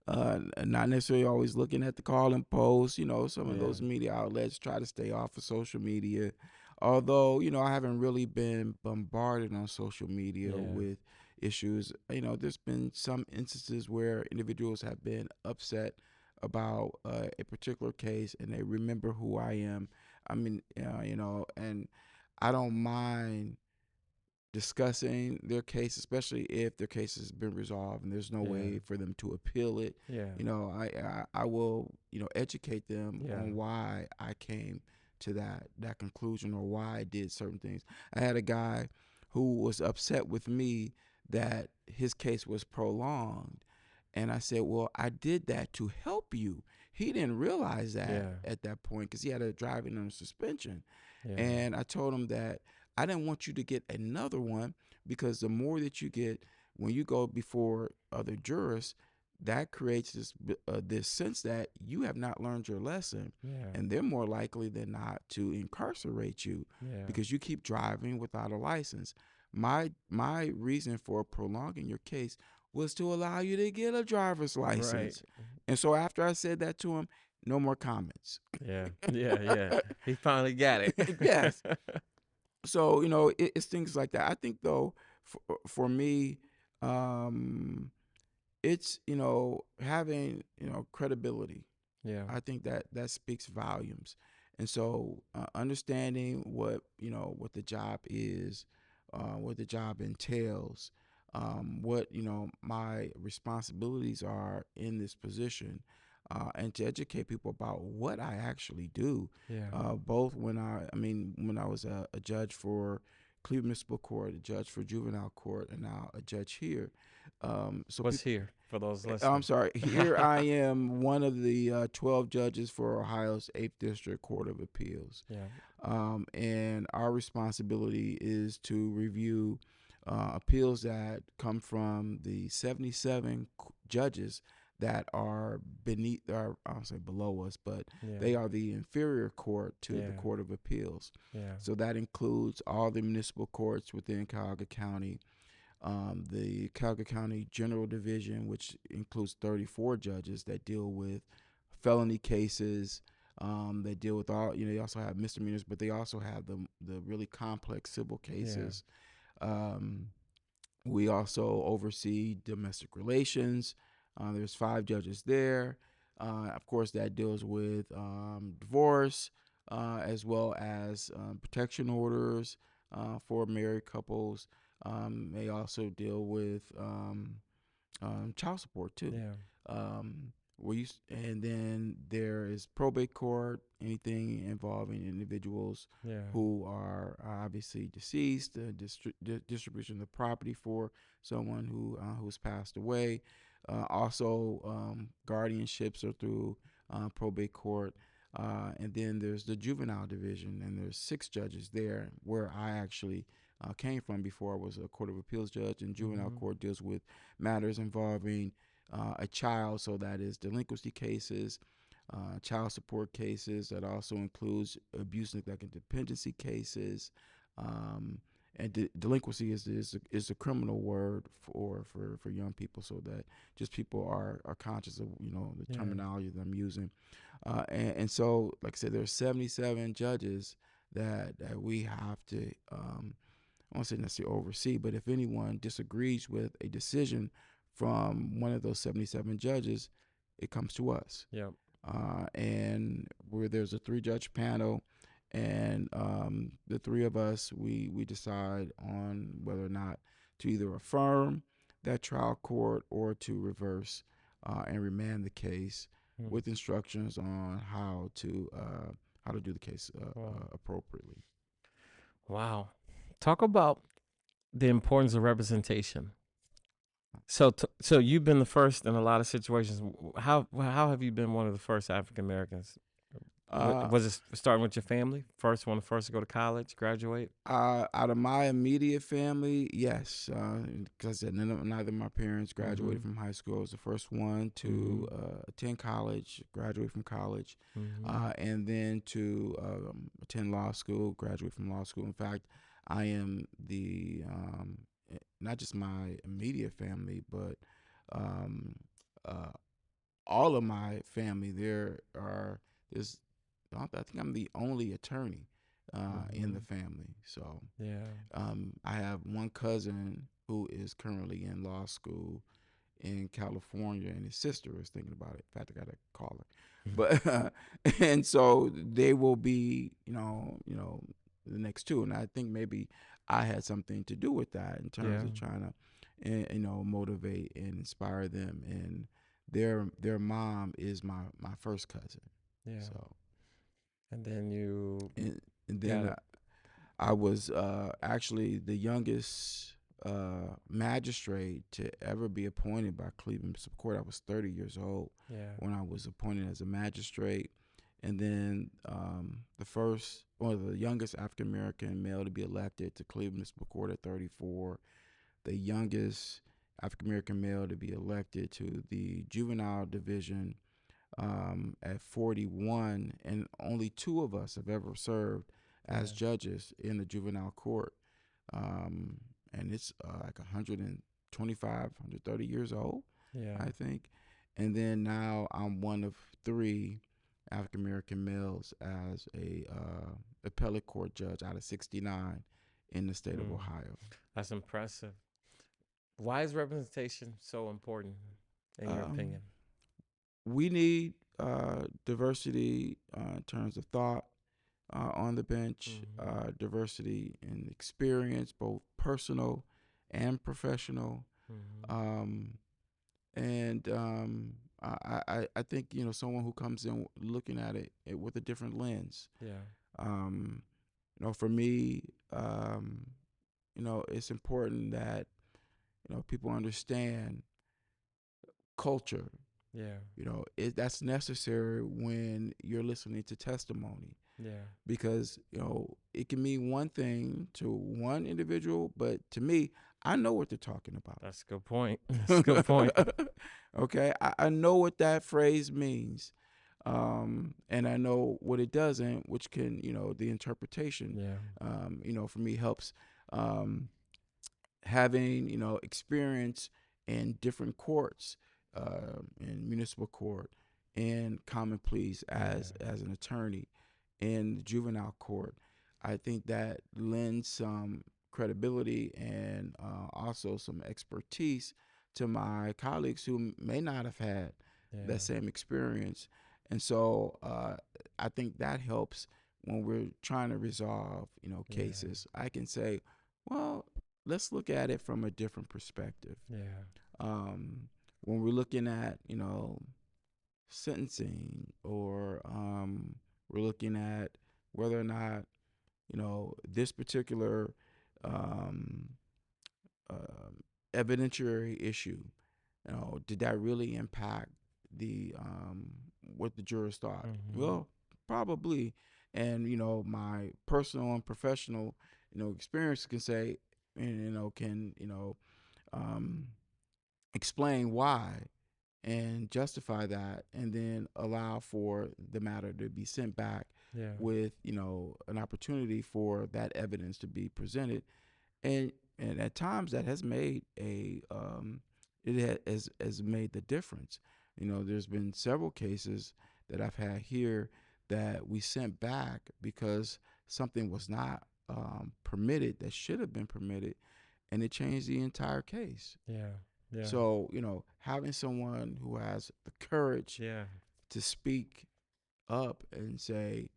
not necessarily always looking at the Call Post. Some of Yeah. those media outlets try to stay off of social media. Although, I haven't really been bombarded on social media Yeah. with issues. There's been some instances where individuals have been upset about a particular case, and they remember who I am. I mean, and I don't mind discussing their case, especially if their case has been resolved and there's no Yeah. way for them to appeal it. Yeah. I will educate them Yeah. on why I came to that conclusion or why I did certain things. I had a guy who was upset with me that his case was prolonged, and I said, "Well, I did that to help you." He didn't realize that Yeah. at that point because he had a driving under suspension. Yeah. And I told him that I didn't want you to get another one because the more that you get when you go before other jurors, that creates this sense that you have not learned your lesson, Yeah. and they're more likely than not to incarcerate you Yeah. because you keep driving without a license. My reason for prolonging your case was to allow you to get a driver's Right. license. And so after I said that to him, no more comments. Yeah. Yeah. Yeah. He finally got it. Yes. So it's things like that. I think though, for me, um, it's having credibility. Yeah. I think that speaks volumes. And so understanding what the job is, what the job entails, what my responsibilities are in this position, and to educate people about what I actually do. Yeah. Both when I was a judge for Cleveland Municipal Court, a judge for juvenile court, and now a judge here. So What's people here for those I'm listening? sorry. Here I am, one of the 12 judges for Ohio's 8th District Court of Appeals. Yeah. And our responsibility is to review appeals that come from the 77 judges that are beneath, or I'll say below us, but Yeah. they are the inferior court to the Yeah. Court of Appeals. Yeah. So that includes all the municipal courts within Cuyahoga County, the Cuyahoga County General Division, which includes 34 judges that deal with felony cases. They deal with all, they also have misdemeanors, but they also have the really complex civil Yeah. cases. Um, we also oversee domestic relations. There's 5 judges there. Of course, that deals with divorce, as well as protection orders for married couples. They also deal with child support too. Yeah. And then there is probate court, anything involving individuals Yeah. who are obviously deceased, distribution of the property for someone who's passed away. Also, guardianships are through probate court. And then there's the juvenile division, and there's 6 judges there where I actually came from before I was a Court of Appeals judge. And juvenile Mm-hmm. court deals with matters involving a child, so that is delinquency cases, child support cases. That also includes abuse, neglect, and dependency cases. Um, and delinquency is a criminal word for young people, so that just people are conscious of the Yeah. terminology that I'm using. And so, like I said, there are 77 judges that we have to I won't say necessarily oversee, but if anyone disagrees with a decision from one of those 77 judges, it comes to us. Yep. And where there's a 3-judge panel, and the 3 of us, we decide on whether or not to either affirm that trial court or to reverse and remand the case Mm. with instructions on how to do the case Wow. appropriately. Wow. Talk about the importance of representation. So you've been the first in a lot of situations. How have you been one of the first African Americans? Uh, Was it starting with your family? First one, the first to go to college, graduate? Out of my immediate family, yes, because I said neither of my parents Mm-hmm. graduated from high school. I was the first one Mm-hmm. to attend college, graduate from college, Mm-hmm. and then to attend law school, graduate from law school. In fact, I am the not just my immediate family, but um, uh, all of my family. There's I think I'm the only attorney in Mm-hmm. the family. So Yeah. I have one cousin who is currently in law school in California, and his sister is thinking about it. In fact, I got to call her. but and so they will be, the next two, and I think maybe I had something to do with that in terms Yeah. of trying to, motivate and inspire them. And their mom is my first cousin, Yeah. so And then you and got then it. I was actually the youngest magistrate to ever be appointed by Cleveland Municipal Court. I was 30 years old Yeah. when I was appointed as a magistrate, and then the youngest African American male to be elected to Cleveland Municipal Court at 34, the youngest African American male to be elected to the juvenile division at 41, and only two of us have ever served as Yeah. judges in the juvenile court. Um, and it's like 125, 130 years old, Yeah. I think. And then now I'm one of three African American males as a appellate court judge out of 69 in the state of Mm. Ohio. That's impressive. Why is representation so important, in your Um, opinion? we need diversity in terms of thought on the bench, Mm-hmm. diversity in experience, both personal and professional. Mm-hmm. Um, and I think someone who comes in looking at it with a different lens. Yeah. Um, for me, it's important that people understand culture. Yeah. That's necessary when you're listening to testimony, Yeah. because it can mean one thing to one individual, but to me, I know what they're talking That's a good point. That's a good point. about. Okay, I know what that phrase means, and I know what it doesn't, which can, the interpretation, Yeah. for me helps. um, Having experience in different courts, in municipal court, in common pleas Yeah. as an attorney, in juvenile court, I think that lends some credibility and also some expertise to my colleagues who may not have had that Yeah. same experience. And so I think that helps when we're trying to resolve Yeah. cases. I can say, well, let's look at it from a different perspective. Yeah. um, when we're looking at sentencing, or we're looking at whether or not this particular um, uh, evidentiary issue, did that really impact the what the jurors thought? Mm-hmm. Well, probably. And my personal and professional experience can say, and can um, explain why and justify that, and then allow for the matter to be sent back Yeah. with an opportunity for that evidence to be presented. And at times that has made has made the difference. There's been several cases that I've had here that we sent back because something was not permitted that should have been permitted, and it changed the entire case. Yeah. Yeah. So, having someone who has the courage Yeah. to speak up and say,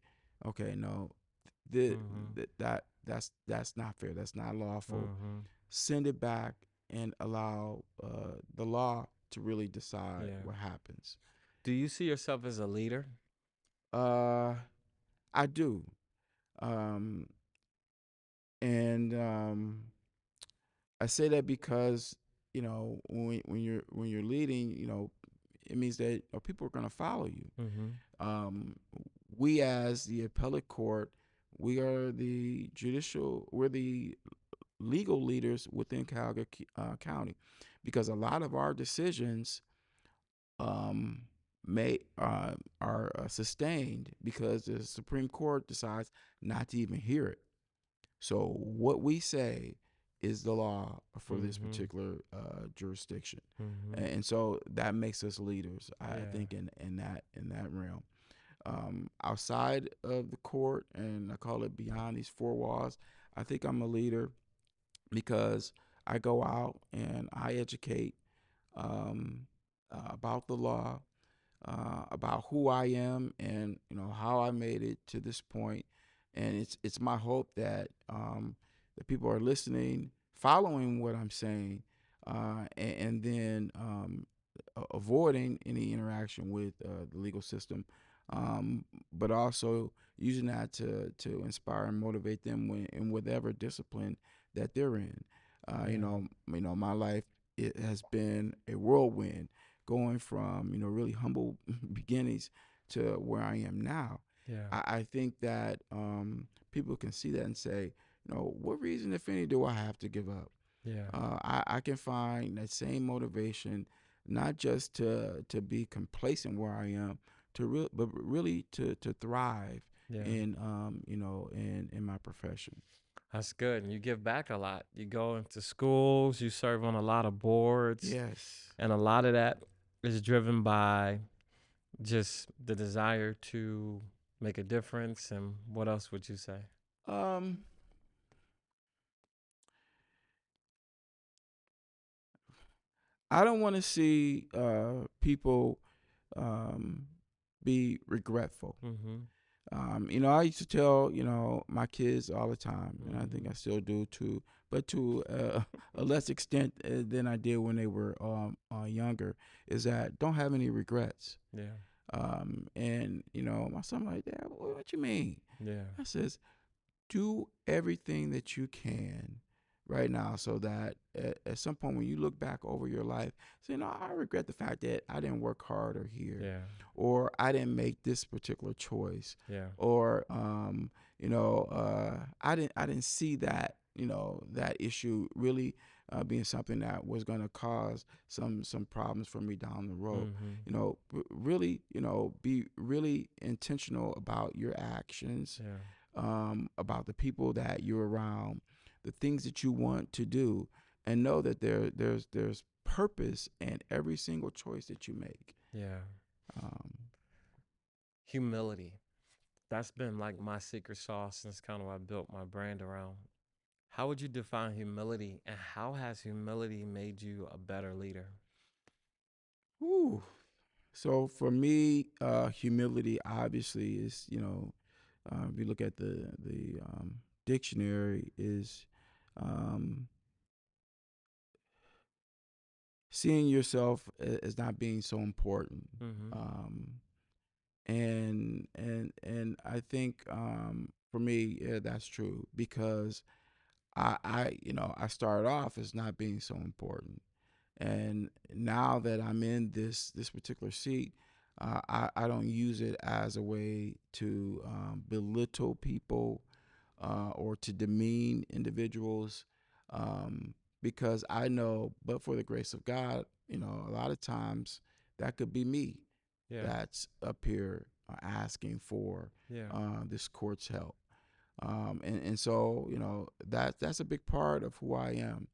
okay, no, th- Mm-hmm. that's not fair. That's not lawful. Mm-hmm. Send it back and allow the law to really decide Yeah. what happens. Do you see yourself as a leader? Uh, I do. Um, and I say that because when you're leading, it means that people are going to follow you. Mm-hmm. Um, we as the appellate court, we are we're the legal leaders within Cuyahoga County, because a lot of our decisions um, may are sustained because the Supreme Court decides not to even hear it. So what we say is the law for this Mm-hmm. particular jurisdiction, Mm-hmm. and so that makes us leaders. I Yeah. think in that realm. Outside of the court, and I call it beyond these four walls, I think I'm a leader because I go out and I educate um, about the law. about who I am and how I made it to this point. And it's my hope that the people are listening, following what I'm saying, and then avoiding any interaction with the legal system, but also using that to inspire and motivate them in whatever discipline that they're in. Yeah. My life, it has been a whirlwind, going from really humble beginnings to where I am now. Yeah. I think that people can see that and say, what reason, if any, do I have to give up? Yeah. I can find that same motivation, not just to be complacent where I am, but really to thrive Yeah. in my profession. That's good. And you give back a lot. You go into schools, you serve on a lot of boards, Yes. and a lot of that is driven by just the desire to make a difference. And what else would you say? Um, I don't want to see people um, be regretful. Mm-hmm. I used to tell my kids all the time, and I think Mm-hmm. I still do too, but to a less extent than I did when they were younger, is that don't have any regrets. Yeah. And my son like, Dad, what you mean? Yeah. I says, do everything that you can right now so that at some point when you look back over your life, say, no, I regret the fact that I didn't work harder here, Yeah. or I didn't make this particular choice, Yeah. or I didn't see that that issue really being something that was going to cause some problems for me down the road. Mm-hmm. Really, be really intentional about your actions, Yeah. about the people that you're around, the things that you want to do, and know that there's purpose in every single choice that you make. Yeah. Um, Humility. That's been like my secret sauce since kind of I built my brand around. How would you define humility, and how has humility made you a better leader? whew. So for me, humility obviously is, if you look at the dictionary, is um, seeing yourself as not being so important. Mm-hmm. Um, and I think for me, yeah, that's true, because I started off as not being so important, and now that I'm in this particular seat, I don't use it as a way to belittle people or to demean individuals, um, because I know, but for the grace of God, a lot of times that could be me Yeah. that's up here asking for Yeah. this court's help. And so that's a big part of who I am.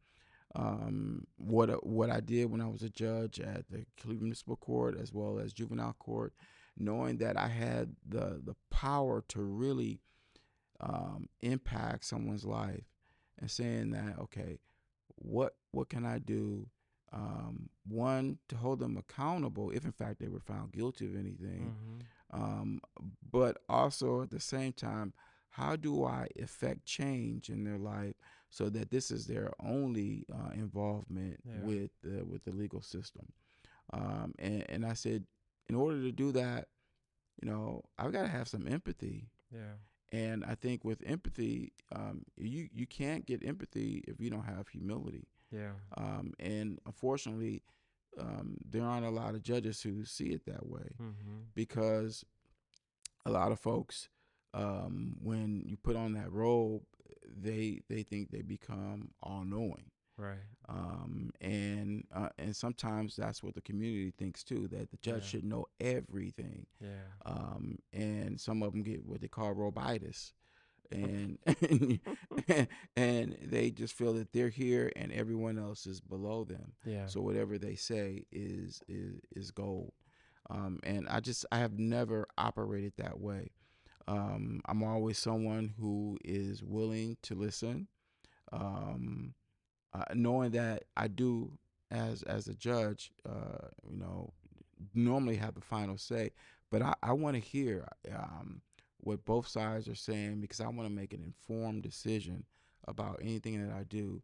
What I did when I was a judge at the Cleveland Municipal Court as well as juvenile court, knowing that I had the power to really impact someone's life, and saying that, okay, what can I do? One, to hold them accountable if in fact they were found guilty of anything, Mm-hmm. um, but also at the same time, how do I effect change in their life so that this is their only involvement Yeah. with the legal system? And I said, in order to do that, I've got to have some empathy. Yeah. And I think with empathy, you can't get empathy if you don't have humility. Yeah. And unfortunately, there aren't a lot of judges who see it that way, Mm-hmm. because a lot of folks, when you put on that robe, they think they become all knowing. Right. And sometimes that's what the community thinks too, that the judge Yeah. should know everything. Yeah. And some of them get what they call robitis, and and they just feel that they're here and everyone else is below them. Yeah. So whatever they say is gold. And I have never operated that way. I'm always someone who is willing to listen, um, knowing that I do, as a judge, normally have the final say, but I want to hear what both sides are saying, because I want to make an informed decision about anything that I do,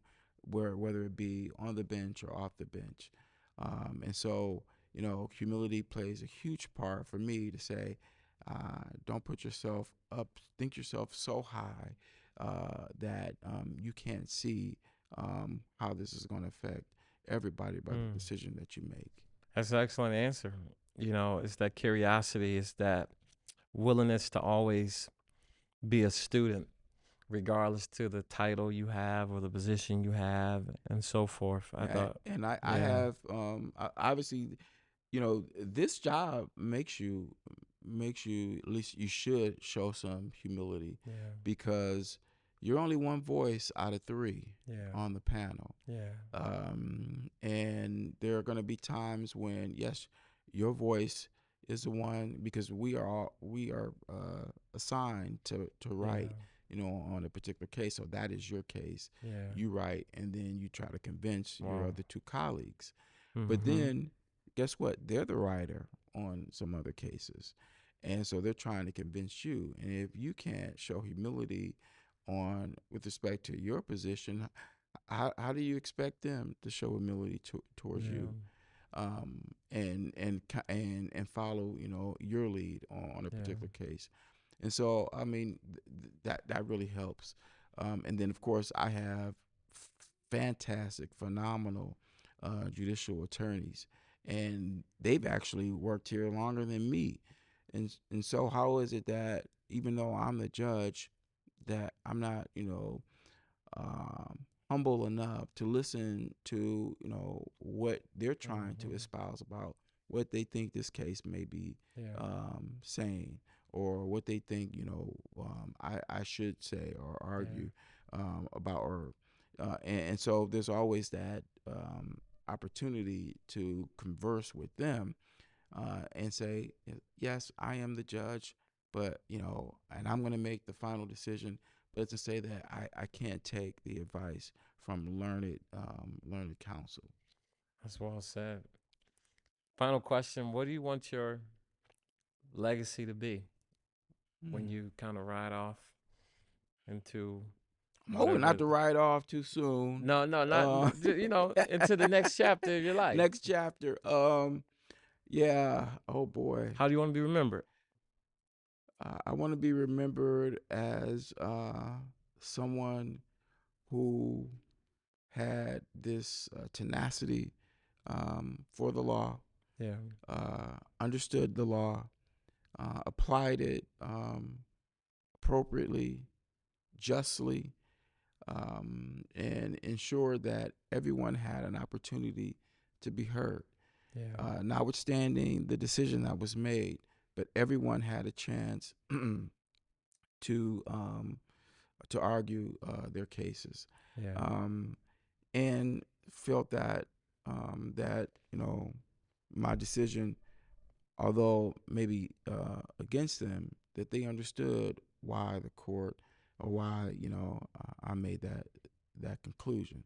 whether it be on the bench or off the bench. And so, humility plays a huge part for me to say, don't put yourself up, think yourself so high that you can't see how this is going to affect everybody by the Mm. decision that you make. That's an excellent answer. It's that curiosity, it's that willingness to always be a student, regardless to the title you have or the position you have, and so forth. I Yeah, thought, and I yeah, have obviously, this job makes you, at least you should show some humility, yeah, because you're only one voice out of three yeah, on the panel. yeah, And there are going to be times when, yes, your voice is the one, because we are assigned to yeah, write, on a particular case. So that is your case. yeah. You write, and then you try to convince your Wow. other two colleagues. But Mm-hmm. then, guess what? They're the writer on some other cases, and so they're trying to convince you. And if you can't show humility on with respect to your position, how do you expect them to show humility towards Yeah, you, and follow your lead on a yeah, particular case? And so, I mean, that really helps. And then, of course, I have fantastic, phenomenal judicial attorneys, and they've actually worked here longer than me. And so, how is it that even though I'm the judge, that I'm not, um, humble enough to listen to what they're trying to mm-hmm. espouse about what they think this case may be Yeah, saying, or what they think I should say or yeah, argue about, or and so there's always that opportunity to converse with them and say, yes, I am the judge, but and I'm going to make the final decision. But to say that I can't take the advice from learned counsel. that's well said. Final question: what do you want your legacy to be when Hmm. you kind of ride off into I'm hoping whatever? not to ride off too soon. No, no, not Uh, into the next chapter of your life. Next chapter. Yeah. Oh boy. How do you want to be remembered? I want to be remembered as someone who had this tenacity for the law, Yeah, understood the law, applied it appropriately, justly, and ensured that everyone had an opportunity to be heard. yeah, Notwithstanding the decision that was made, but everyone had a chance to argue their cases, yeah, um, and felt that that my decision, although maybe against them, that they understood why the court, or why I made that conclusion.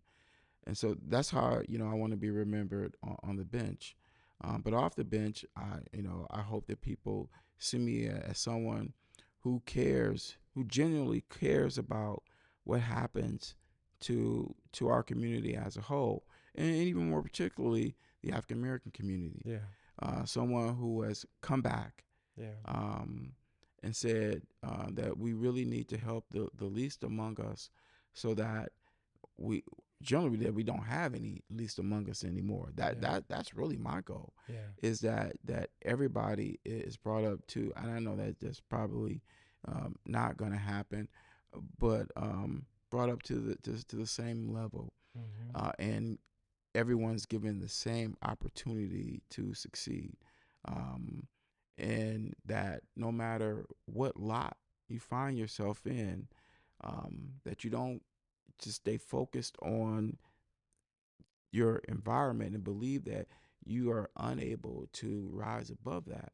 And so that's how I want to be remembered on the bench. But off the bench, I hope that people see me as someone who cares, who genuinely cares about what happens to our community as a whole, and even more particularly the African American community. yeah, Someone who has come back yeah, um, and said that we really need to help the least among us, so that we generally that we don't have any least among us anymore. That yeah, that that's really my goal, yeah, is that everybody is brought up to, and I know that that's probably not going to happen, but brought up to the same level, mm-hmm. and everyone's given the same opportunity to succeed, um, and that no matter what lot you find yourself in, that you don't just stay focused on your environment and believe that you are unable to rise above that,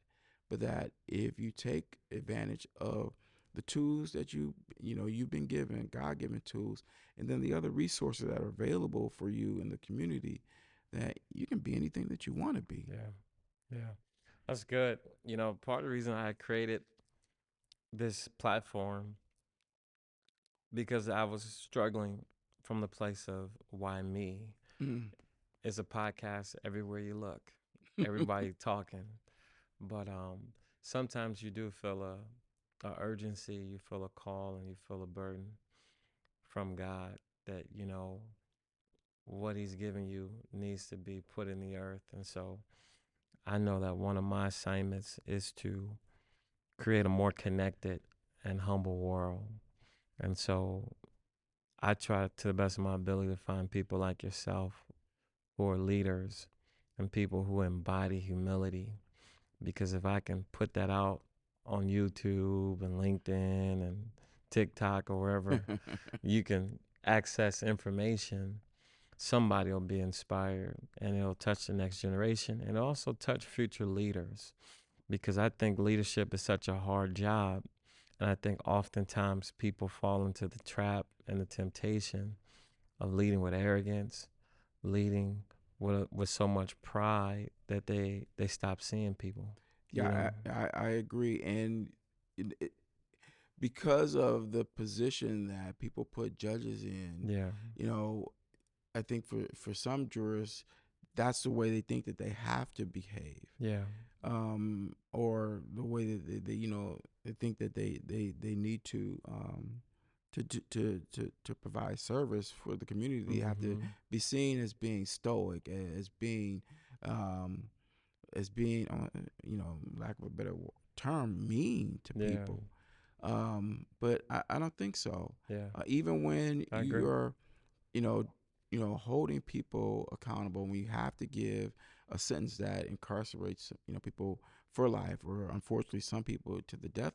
but that if you take advantage of the tools that you've been given, God-given tools, and then the other resources that are available for you in the community, that you can be anything that you want to be. Yeah, yeah. That's good. You know, part of the reason I created this platform because I was struggling from the place of why me. Mm. It's a podcast everywhere you look, everybody talking, but sometimes you do feel a urgency, you feel a call, and you feel a burden from God that what He's giving you needs to be put in the earth, and so I know that one of my assignments is to create a more connected and humble world. And so I try to the best of my ability to find people like yourself who are leaders and people who embody humility. Because if I can put that out on YouTube and LinkedIn and TikTok or wherever you can access information, somebody will be inspired and it'll touch the next generation and also touch future leaders. Because I think leadership is such a hard job. And I think oftentimes people fall into the trap and the temptation of leading with arrogance, leading with so much pride that they stop seeing people. You Yeah, know? I agree, and it, because of the position that people put judges in, Yeah, you know, I think for some jurists, that's the way they think that they have to behave, yeah, or the way that they think that they need to provide service for the community. They have to mm-hmm, be seen as being stoic, um, as being, lack of a better term, mean to yeah, people. But I don't think so. yeah. Even when I agree. you're, you know, holding people accountable, when you have to give a sentence that incarcerates, people for life, or unfortunately some people to the death.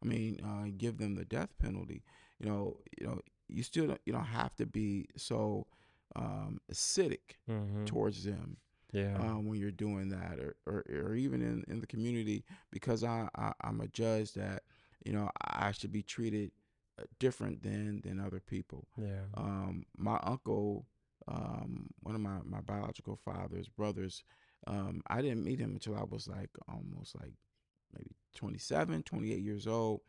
I mean, give them the death penalty. You still you don't have to be so acidic Mm-hmm. towards them Yeah, when you're doing that, or even in the community, because I'm a judge that I should be treated different than other people. yeah. My uncle, one of my biological father's brothers, I didn't meet him until I was like almost like maybe 27, 28 years old.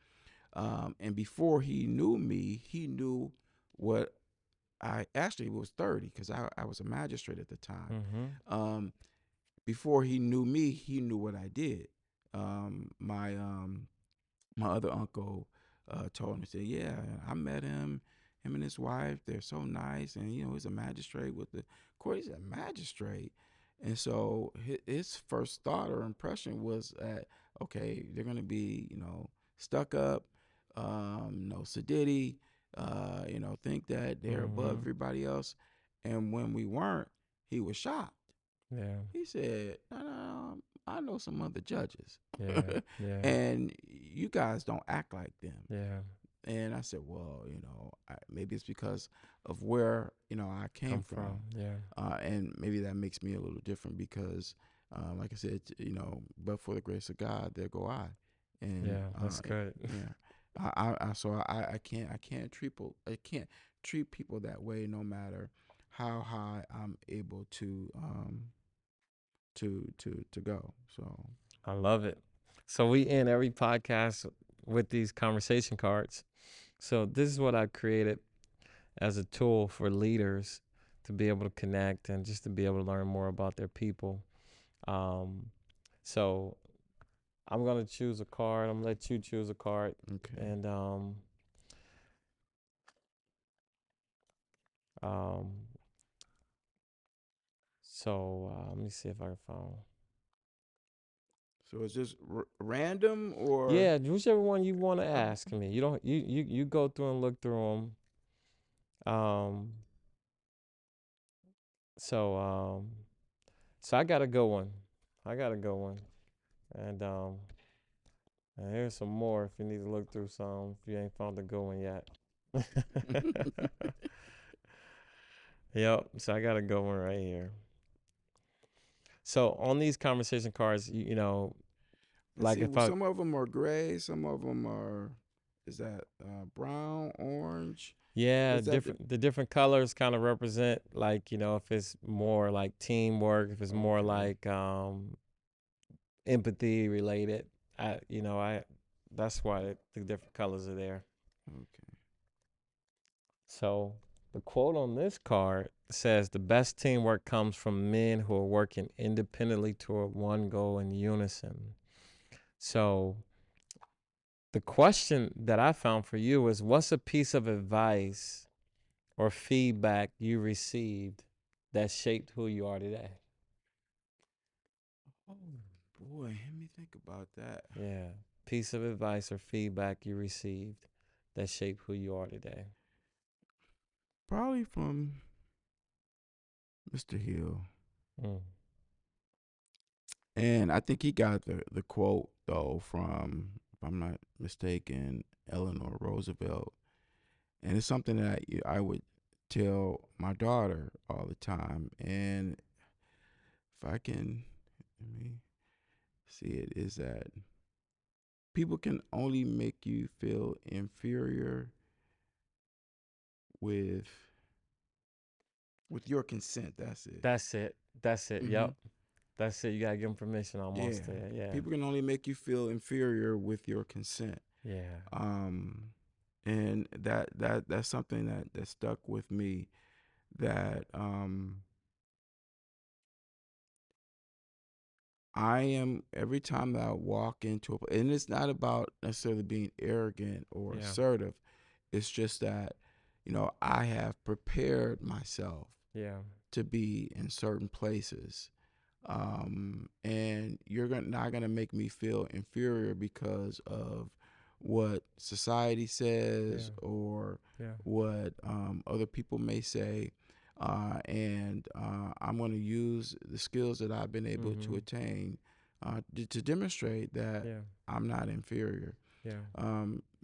And before he knew me, he knew what I actually was 30, because I was a magistrate at the time. Mm-hmm. Um, Before he knew me, he knew what I did. My other uncle told me, said, "Yeah, I met him. Him and his wife, they're so nice, and he's a magistrate with the court. He's a magistrate." And so his first thought or impression was that, okay, they're gonna be stuck up, no sedity, think that they're above Mm-hmm. everybody else. And when we weren't, he was shocked. Yeah, He said, "No, no, no, I know some other judges, yeah, yeah, and you guys don't act like them." yeah. And I said, "Well, maybe it's because of where I came Come from. from, Yeah, and maybe that makes me a little different because, like I said, but for the grace of God, there go I." And yeah. That's good. yeah, I can't treat people that way, no matter how high I'm able to go. So I love it. So we end every podcast with these conversation cards. So this is what I created as a tool for leaders to be able to connect and just to be able to learn more about their people. Um, so I'm gonna choose a card. I'm gonna let you choose a card, okay. and um, so let me see if I can find. So it's just random, or Yeah, whichever one you want to ask me. You don't. You go through and look through them. So so I got a good one. I got a good one, and and here's some more if you need to look through some if you ain't found a good one yet. Yep. So I got a good one right here. So on these conversation cards, let's like see. if Well, I, some of them are gray. Some of them are. Is that brown, orange? yeah, Is that the? the different colors kind of represent like if it's more like teamwork, if it's more Okay. like empathy related. I that's why the different colors are there. Okay. So the quote on this card says the best teamwork comes from men who are working independently toward one goal in unison. So the question that I found for you is, what's a piece of advice or feedback you received that shaped who you are today? Oh boy, let me think about that. Yeah. Piece of advice or feedback you received that shaped who you are today. Probably from Mr. Hill. Mm. And I think he got the quote though from, if I'm not mistaken, Eleanor Roosevelt. And it's something that I would tell my daughter all the time. And if I can, let me see it, is that people can only make you feel inferior with your consent. That's it. That's it. That's it. Hmm. Yep. That's it. You gotta give them permission Yeah. almost there. Yeah. People can only make you feel inferior with your consent. Yeah. Um, and that's something that stuck with me. That I am, every time that I walk into and it's not about necessarily being arrogant or Yeah. assertive. It's just that, I have prepared myself Yeah. to be in certain places. And you're not gonna make me feel inferior because of what society says Yeah. or Yeah. what other people may say. And I'm going to use the skills that I've been able to Mm-hmm. attain to demonstrate that Yeah. I'm not inferior. Yeah.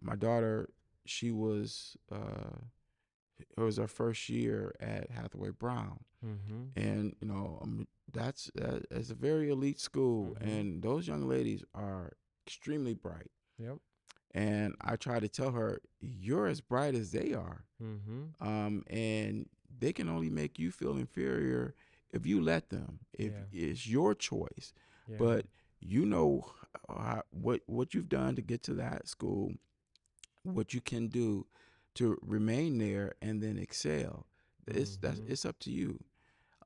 My daughter, she was, it was her first year at Hathaway Brown, Mm-hmm. and that's a very elite school, Mm-hmm. and those young ladies are extremely bright. Yep. And I try to tell her, you're as bright as they are, Mm-hmm. and they can only make you feel inferior if you let them. If Yeah. it's your choice, Yeah. but what you've done to get to that school, what you can do to remain there and then excel. Mm-hmm. It's up to you.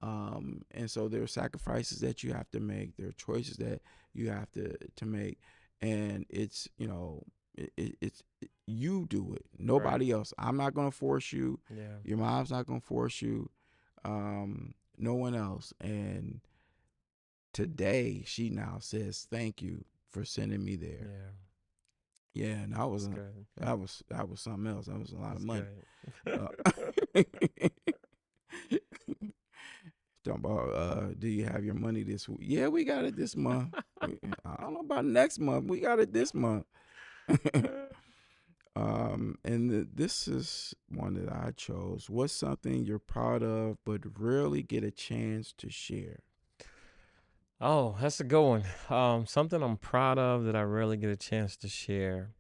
And so there are sacrifices that you have to make. There are choices that you have to make, and it's you do it. Right. Nobody else. I'm not gonna force you. Yeah. Your mom's not gonna force you. No one else. And today she now says thank you for sending me there. Yeah. Yeah, and That's good. that was something else. That was a lot of That's money. good. Uh, Talking about, do you have your money this week? Yeah, we got it this month. I don't know about next month. We got it this month. And this is one that I chose. What's something you're proud of but rarely get a chance to share? Oh, that's a good one. Something I'm proud of that I rarely get a chance to share.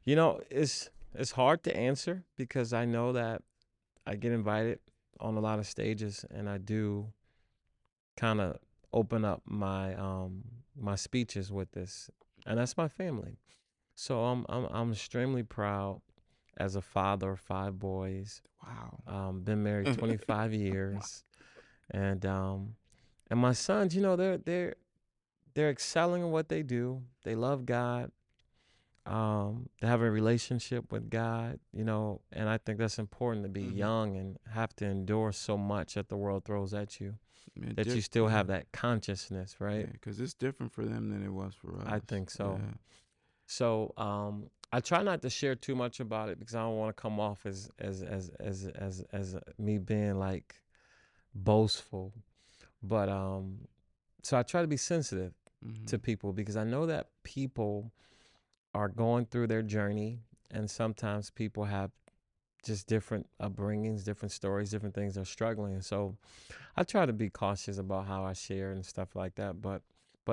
It's hard to answer because I know that I get invited on a lot of stages, and I do kind of open up my speeches with this, and that's my family. So I'm extremely proud as a father of five boys. Wow. Been married 25 years, and and my sons, they're excelling in what they do. They love God. They have a relationship with God, and I think that's important to be Hmm. young and have to endure so much that the world throws at you, Man, that you still yeah, have that consciousness, yeah, right? because it's different for them than it was for I us. think so. Yeah. So I try not to share too much about it because I don't want to come off as me being like boastful. But so I try to be sensitive to Hmm. people because I know that people are going through their journey, and sometimes people have just different upbringings, different stories, different things they're struggling. So I try to be cautious about how I share and stuff like that. But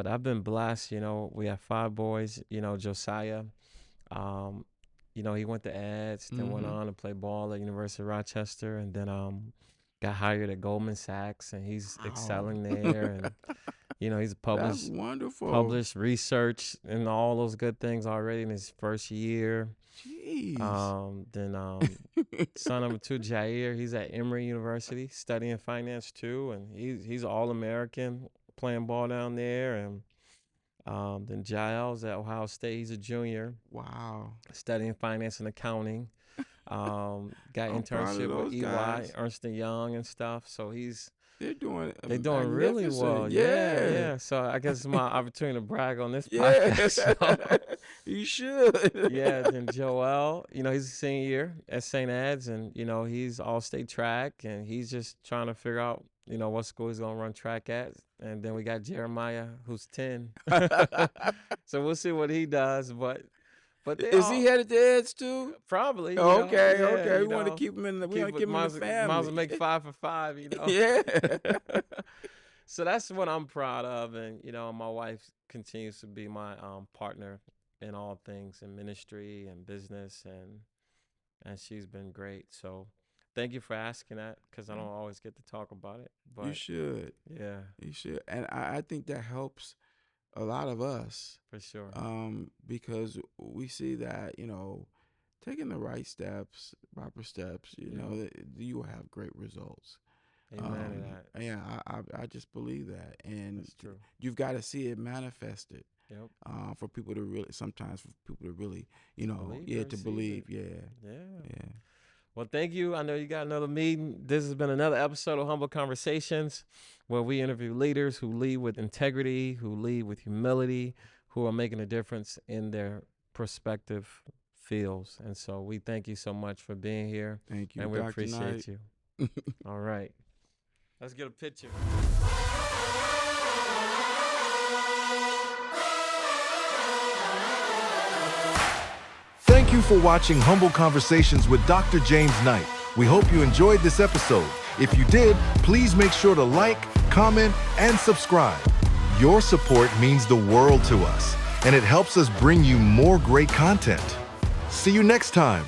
I've been blessed. We have five boys. Josiah. Um, he went to ads, then went Hmm. on to play ball at University of Rochester, and then got hired at Goldman Sachs, and he's Wow. excelling there. And He's That's wonderful. published research and all those good things already in his first year. Jeez. Then son number two, Jair, he's at Emory University studying finance too, and he's all American playing ball down there. And then Giles at Ohio State, he's a junior Wow. studying finance and accounting. Got I'm proud of internship with those EY, guys. Ernst and Young and stuff. So They're doing they doing really magnificent. well. Yeah, Yeah. yeah. So I guess it's my opportunity to brag on this Yeah. podcast. So, You should. yeah. Then Joel, he's a senior year at St. Ed's, and he's all state track, and he's just trying to figure out what school he's gonna run track at. And then we got Jeremiah, who's 10. So we'll see what he does, but they Is he all headed to Eds too? probably, Okay, yeah, okay. We want to keep him in the. We keep want to it. keep him in the Might as well family. make 5 for 5, Yeah. So that's what I'm proud of, and my wife continues to be my partner in all things in ministry and business, and she's been great. So thank you for asking that, because I don't always get to talk about it. But You should. yeah, You should. And I think that helps a lot of us. for sure. Because we see that, taking the right steps, proper steps, that you will have great results. Amen to that. Yeah, I just believe that. And That's true. you've got to see it manifested. Yep. For people to really, sometimes for people to really, Believe yeah, and to receive believe. it. Yeah. Yeah. Yeah. Well, thank you. I know you got another meeting. This has been another episode of Humble Conversations, where we interview leaders who lead with integrity, who lead with humility, who are making a difference in their prospective fields. And so we thank you so much for being here. Thank you, And we Dr. appreciate Knight. you. All right. Let's get a picture. Thank you for watching Humble Conversations with Dr. James Knight. We hope you enjoyed this episode. If you did, please make sure to like, comment, and subscribe. Your support means the world to us, and it helps us bring you more great content. See you next time.